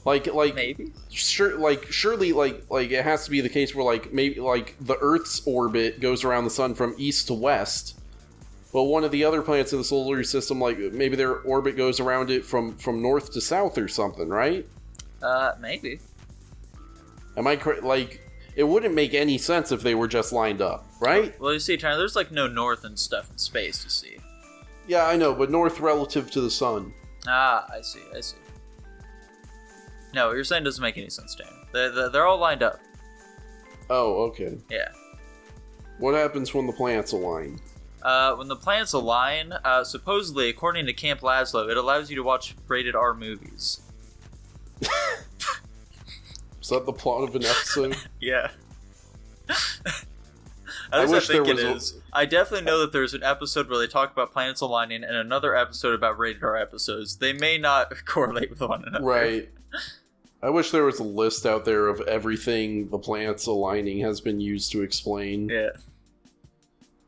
Like Maybe. Surely, it has to be the case where, like, maybe, like, the Earth's orbit goes around the sun from east to west, but one of the other planets in the solar system, like, maybe their orbit goes around it from north to south or something, right? Maybe. Am I correct? Like, it wouldn't make any sense if they were just lined up, right? Well, you see, Tanner, there's, like, no north and stuff in space, you see. Yeah, I know, but north relative to the sun. Ah, I see. No, what you're saying doesn't make any sense, Tanner. They're all lined up. Oh, okay. Yeah. What happens when the planets align? When the planets align, supposedly, according to Camp Laszlo, it allows you to watch rated R movies. Is that the plot of an episode? Yeah. I wish there think was it is. I definitely know that there's an episode where they talk about planets aligning and another episode about rated R episodes. They may not correlate with one another. Right. I wish there was a list out there of everything the planets aligning has been used to explain. Yeah.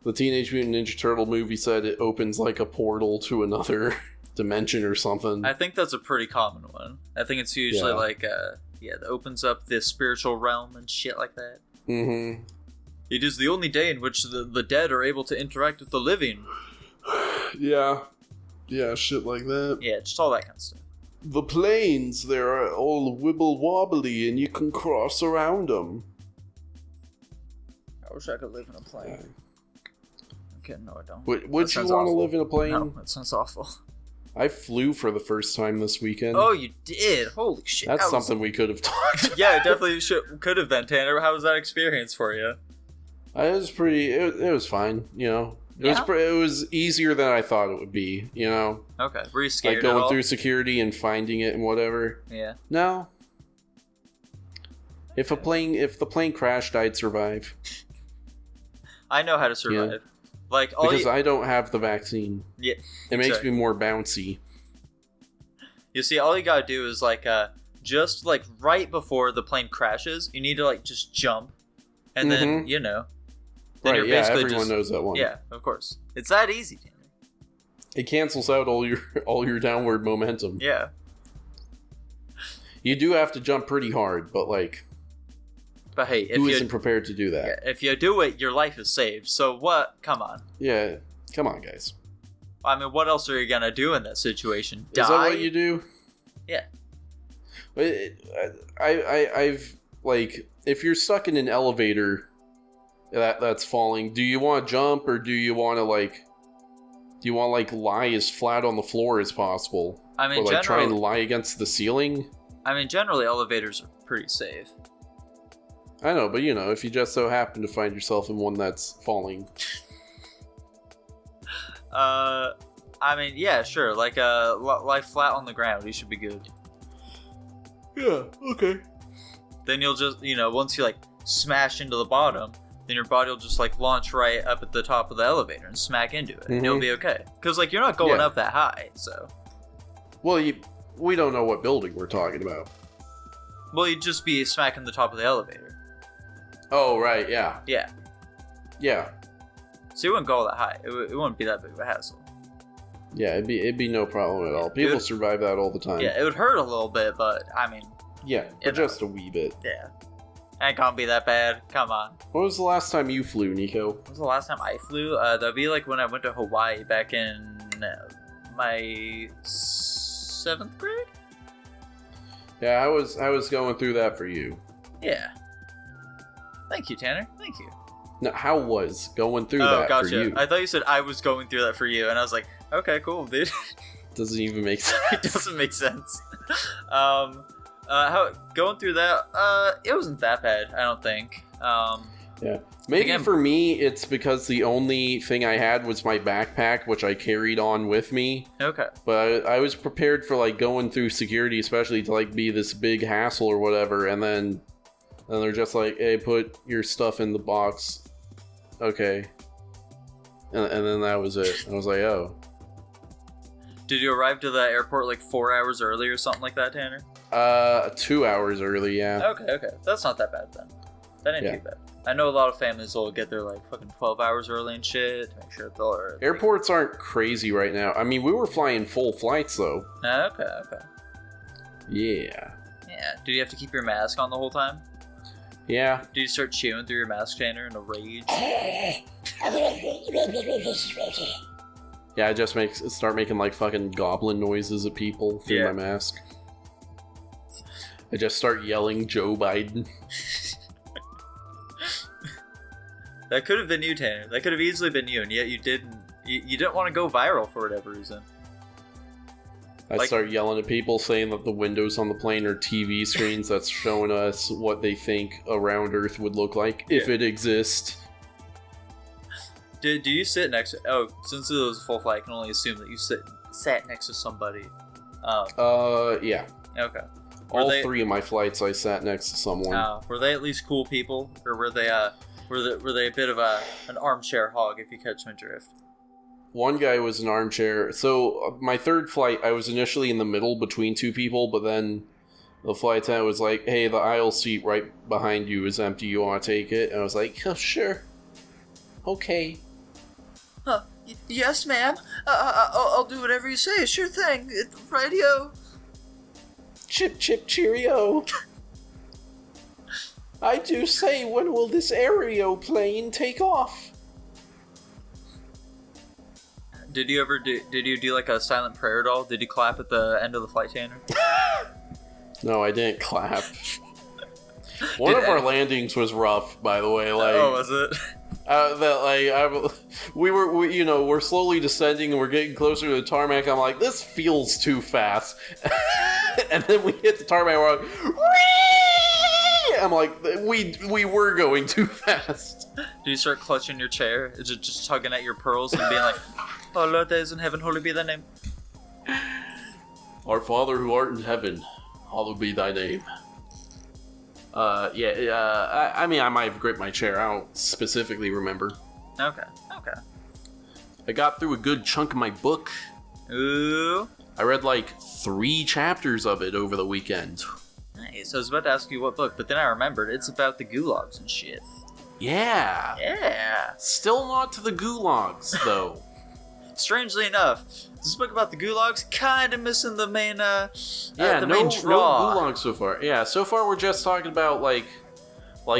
The Teenage Mutant Ninja Turtle movie said it opens like a portal to another dimension or something. I think that's a pretty common one. I think it's usually it opens up this spiritual realm and shit like that. Mm-hmm. It is the only day in which the dead are able to interact with the living. Yeah. Yeah, shit like that. Yeah, just all that kind of stuff. the planes, they're all wibble-wobbly and you can cross around them. I wish I could live in a plane. Okay, no, I don't. Would you want to live in a plane? No, that sounds awful. I flew for the first time this weekend. Oh, you did? Holy shit. That's something we could have talked about. Yeah, it definitely could have been, Tanner. How was that experience for you? It was pretty... It was fine, you know? It was easier than I thought it would be, you know? Okay. Were you scared like going through security and finding it and whatever. Yeah. No. If the plane crashed, I'd survive. I know how to survive. Yeah. Like because I don't have the vaccine. Yeah. It makes me more bouncy. You see, all you gotta do is just like right before the plane crashes, you need to like just jump, and then you know. Then Right, you're yeah, basically everyone knows that one. Yeah, of course. It's that easy, Tanner. It cancels out all your downward momentum. Yeah. You do have to jump pretty hard, but like... But hey, who isn't prepared to do that? Yeah, if you do it, your life is saved. So what? Come on. Yeah, come on, guys. I mean, what else are you gonna do in that situation? Die? Is that what you do? Yeah. I've like, if you're stuck in an elevator that's falling, do you want to jump or do you want to lie as flat on the floor as possible? I mean, or like try and lie against the ceiling? I mean, generally elevators are pretty safe. I know, but you know, if you just so happen to find yourself in one that's falling. I mean, yeah, sure. Like, lie flat on the ground. You should be good. Yeah, okay. Then you'll just, once you, like, smash into the bottom, then your body will just, like, launch right up at the top of the elevator and smack into it. And you'll be okay. Because, like, you're not going up that high, so. Well, we don't know what building we're talking about. Well, you'd just be smacking the top of the elevator. Oh, right, yeah. Yeah. Yeah. So you wouldn't go that high. It wouldn't be that big of a hassle. Yeah, it'd be no problem at all. People survive that all the time. Yeah, it would hurt a little bit, but, I mean... Yeah, but just a wee bit. Yeah. Ain't gonna be that bad. Come on. When was the last time you flew, Nico? When was the last time I flew? That'd be like when I went to Hawaii back in my 7th grade? Yeah, I was going through that for you. Yeah. Thank you, Tanner. Thank you. Now, how was going through that gotcha. for you? I thought you said I was going through that for you, and I was like, okay, cool, dude. Doesn't even make sense. It doesn't make sense. How going through that? It wasn't that bad, I don't think. Yeah. Maybe for me, it's because the only thing I had was my backpack, which I carried on with me. Okay. But I was prepared for, like, going through security, especially to, like, be this big hassle or whatever, and then they're just like, hey, put your stuff in the box. Okay. And then that was it. I was like, oh. Did you arrive to the airport, like, 4 hours early or something like that, Tanner? 2 hours early, yeah. Okay. That's not that bad, then. That ain't too bad. I know a lot of families will get there like fucking 12 hours early and shit to make sure they're... Airports aren't crazy right now. I mean, we were flying full flights, though. Okay. Yeah. Yeah. Did you have to keep your mask on the whole time? Yeah. Did you start chewing through your mask, Tanner, in a rage? Yeah, I just start making like fucking goblin noises at people through my mask. I just start yelling Joe Biden. That could have been you, Tanner. That could have easily been you, and yet you didn't. You didn't want to go viral for whatever reason. I start yelling at people, saying that the windows on the plane are TV screens that's showing us what they think a round Earth would look like if it exists. Do you sit next to... Oh, since it was a full flight, I can only assume that you sat next to somebody. Yeah. Okay. All 3 of my flights, I sat next to someone. Were they at least cool people, or were they were they a bit of an armchair hog, if you catch my drift? One guy was an armchair. So my third flight, I was initially in the middle between 2 people, but then the flight attendant was like, "Hey, the aisle seat right behind you is empty. You want to take it?" And I was like, "Oh, sure. Okay." Yes, ma'am. I'll do whatever you say. Sure thing. Radio. Chip, chip, cheerio. I do say, when will this aeroplane take off? Did you ever do like a silent prayer at all? Did you clap at the end of the flight, Tanner? No, I didn't clap. One of our landings was rough, by the way. Like, oh, was it? We're slowly descending and we're getting closer to the tarmac. I'm like, this feels too fast. And then we hit the tarmac. We're like, whee! I'm like, we were going too fast. Do you start clutching your chair? Is it just tugging at your pearls and being like, "Oh Lord, that is in heaven, holy be thy name." Our Father who art in heaven, hallowed be thy name. I mean, I might have gripped my chair. I don't specifically remember. Okay. I got through a good chunk of my book. Ooh. I read like 3 chapters of it over the weekend. Nice. I was about to ask you what book, but then I remembered it's about the gulags and shit. Yeah. Yeah. Still not to the gulags, though. Strangely enough, this book about the gulags kind of missing the main, no main draw. gulags so far. Yeah, so far we're just talking about like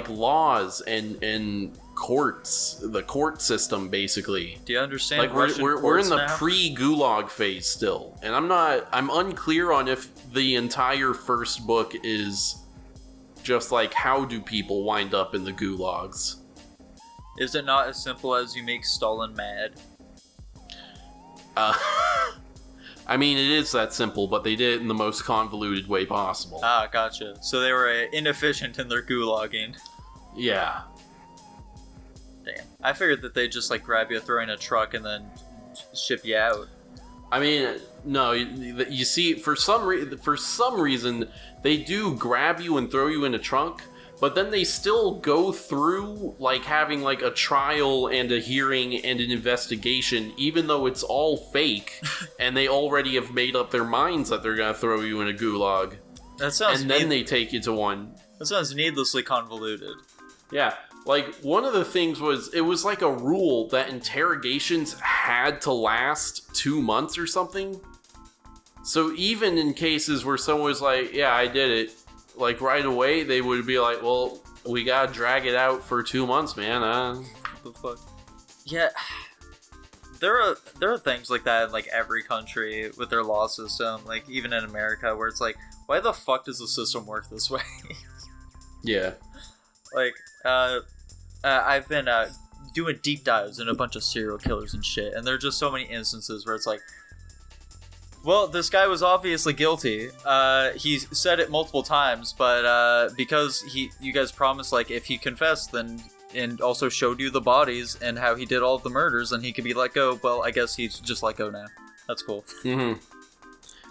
laws and courts, the court system, basically. Do you understand? Like we're in the pre-gulag phase still, and I'm unclear on if the entire first book is just like how do people wind up in the gulags. Is it not as simple as you make Stalin mad? I mean, it is that simple, but they did it in the most convoluted way possible. Ah, gotcha. So they were inefficient in their gulagging. Yeah. Damn. I figured that they'd just like grab you, throw in a truck, and then ship you out. I mean, no. You see, for some reason, they do grab you and throw you in a trunk, but then they still go through like having like a trial and a hearing and an investigation, even though it's all fake, and they already have made up their minds that they're gonna throw you in a gulag. That sounds. And then they take you to one. That sounds needlessly convoluted. Yeah. Like, one of the things was, it was like a rule that interrogations had to last 2 months or something. So even in cases where someone was like, yeah, I did it, like right away, they would be like, well, we gotta drag it out for 2 months, man. What the fuck? Yeah. There are things like that in like every country with their law system, like even in America, where it's like, why the fuck does the system work this way? Yeah. Like, I've been doing deep dives in a bunch of serial killers and shit, and there are just so many instances where it's like, well, this guy was obviously guilty. He said it multiple times, but because you guys promised, like, if he confessed, then and also showed you the bodies and how he did all of the murders, then he could be let go. Well, I guess he's just let go now. That's cool. Mm-hmm.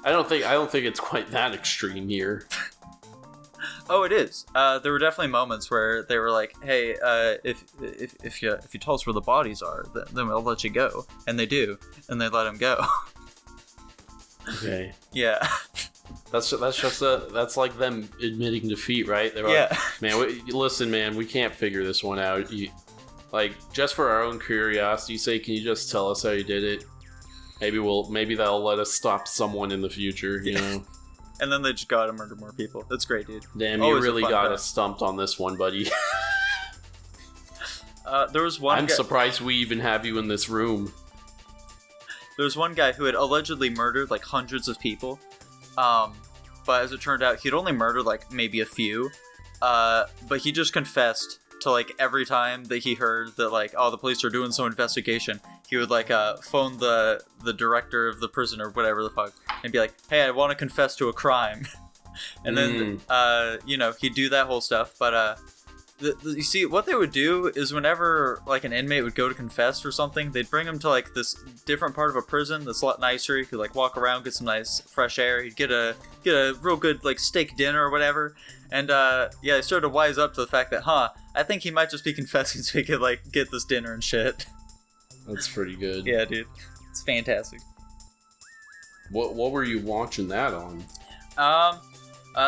I don't think it's quite that extreme here. Oh, it is. There were definitely moments where they were like, "Hey, if you tell us where the bodies are, then we'll let you go." And they do, and they let him go. Okay. Yeah. That's like them admitting defeat, right? They're like, yeah. Man, listen, man, we can't figure this one out. Like, just for our own curiosity's sake, can you just tell us how you did it? Maybe that'll let us stop someone in the future, you know. And then they just go out and murder more people. That's great, dude. Damn, you really got us stumped on this one, buddy. There was one. I'm surprised we even have you in this room. There was one guy who had allegedly murdered like hundreds of people, but as it turned out, he'd only murdered like maybe a few. But he just confessed to like every time that he heard that like, oh, the police are doing some investigation. He would like phone the director of the prison or whatever the fuck and be like, hey, I want to confess to a crime. And then he'd do that whole stuff. But you see, what they would do is whenever like an inmate would go to confess or something, they'd bring him to like this different part of a prison that's a lot nicer. He could like walk around, get some nice fresh air. He'd get a real good like steak dinner or whatever. And they started to wise up to the fact that, I think he might just be confessing so he could like get this dinner and shit. That's pretty good. Yeah, dude. It's fantastic. What were you watching that on?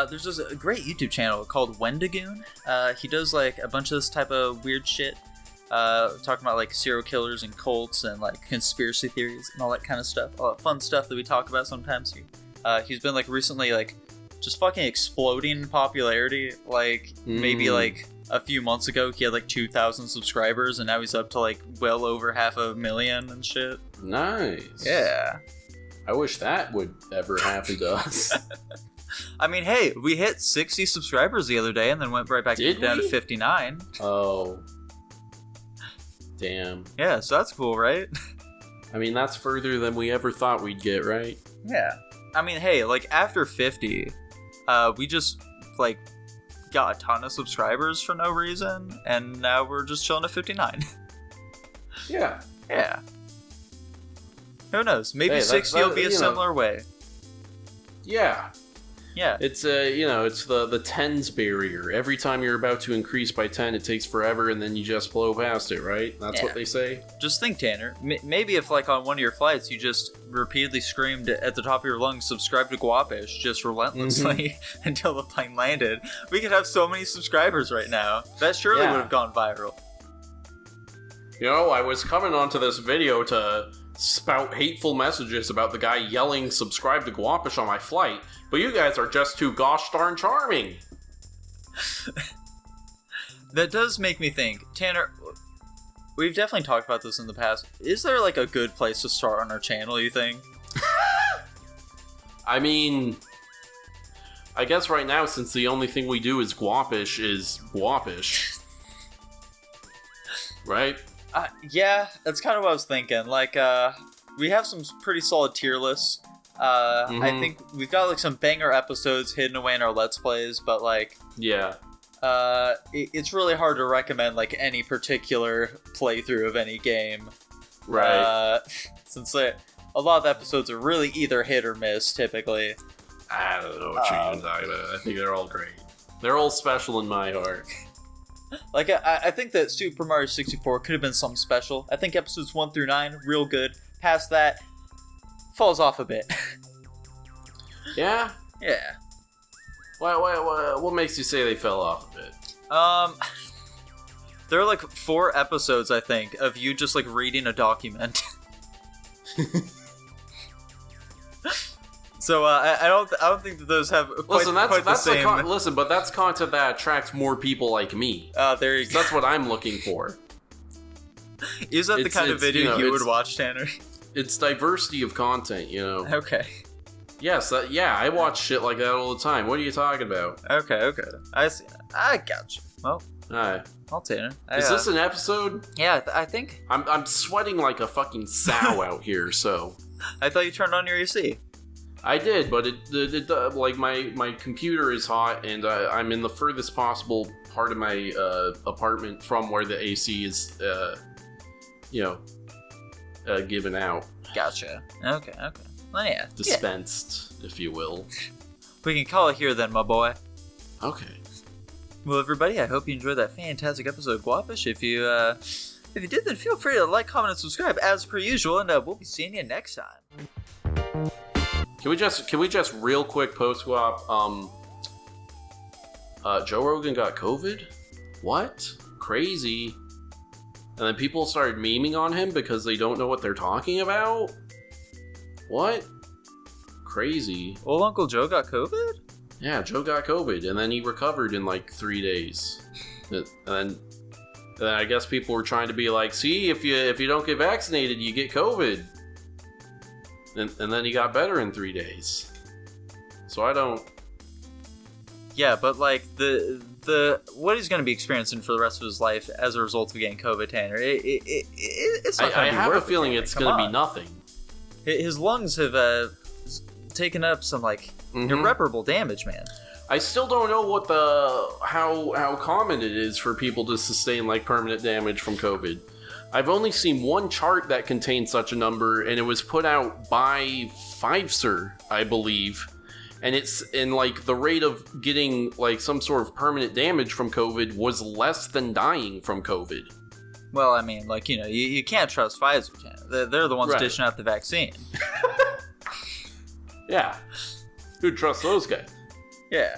There's this great YouTube channel called Wendigoon. He does like a bunch of this type of weird shit. Talking about like serial killers and cults and like conspiracy theories and all that kind of stuff. All that fun stuff that we talk about sometimes. He's been like recently like just fucking exploding in popularity. Like maybe like a few months ago he had like 2,000 subscribers, and now he's up to like well over 500,000 and shit. Nice. Yeah. I wish that would ever happen to us. I mean, hey, we hit 60 subscribers the other day and then went right back down to 59. Oh. Damn. Yeah, so that's cool, right? I mean, that's further than we ever thought we'd get, right? Yeah. I mean, hey, like, after 50, we just, like, got a ton of subscribers for no reason, and now we're just chilling at 59. Yeah. Yeah. Who knows? Maybe 60 will be a similar way. Yeah. Yeah. It's it's the tens barrier. Every time you're about to increase by 10, it takes forever, and then you just blow past it, right? That's what they say. Just think, Tanner. Maybe if, like, on one of your flights, you just repeatedly screamed at the top of your lungs, "Subscribe to Guapish," just relentlessly until the plane landed. We could have so many subscribers right now. That surely would have gone viral. You know, I was coming onto this video to spout hateful messages about the guy yelling "subscribe to Guapish" on my flight, but you guys are just too gosh darn charming. That does make me think, Tanner, we've definitely talked about this in the past. Is there, like, a good place to start on our channel, you think? I mean, I guess right now, since the only thing we do is Guapish, right? Yeah, that's kind of what I was thinking. Like, we have some pretty solid tier lists. I think we've got, like, some banger episodes hidden away in our Let's Plays, but, like... Yeah. It's really hard to recommend, like, any particular playthrough of any game. Right. Since a lot of the episodes are really either hit or miss, typically. I don't know what you're even talking about. I think they're all great. They're all special in my heart. Like, I think that Super Mario 64 could have been something special. I think episodes 1 through 9, real good. Past that, falls off a bit. Yeah? Yeah. What makes you say they fell off a bit? There are, like, 4 episodes, I think, of you just, like, reading a document. So I don't think that those have quite the same. Listen, but that's content that attracts more people like me. There you go. That's what I'm looking for. Is that the kind of video you would watch, Tanner? It's diversity of content, you know. Okay. Yes, I watch shit like that all the time. What are you talking about? Okay. I see. I got you. Well, hi. I'll Tanner. Is this an episode? Yeah, I think. I'm sweating like a fucking sow out here. So. I thought you turned on your AC. I did, but it like my computer is hot, and I'm in the furthest possible part of my apartment from where the AC is, given out. Gotcha. Okay. Well, yeah. Dispensed, if you will. We can call it here then, my boy. Okay. Well, everybody, I hope you enjoyed that fantastic episode of Guapish. If you did, then feel free to like, comment, and subscribe as per usual, and we'll be seeing you next time. Can we just real quick post swap? Joe Rogan got COVID? What? Crazy. And then people started memeing on him because they don't know what they're talking about? What? Crazy. Old Uncle Joe got COVID? Yeah, Joe got COVID, and then he recovered in like 3 days. And then I guess people were trying to be like, see, if you don't get vaccinated, you get COVID. And then he got better in 3 days. So I don't... Yeah, but like the what he's going to be experiencing for the rest of his life as a result of getting COVID, Tanner, it's not going to be I have worth a feeling it, it's going to be nothing. His lungs have taken up some like irreparable damage, man. I still don't know what how common it is for people to sustain like permanent damage from COVID. I've only seen one chart that contains such a number, and it was put out by Pfizer, I believe. And it's in like the rate of getting like some sort of permanent damage from COVID was less than dying from COVID. Well, I mean, like, you can't trust Pfizer, Tanner. They're the ones dishing out the vaccine. Yeah. Who'd trust those guys? Yeah.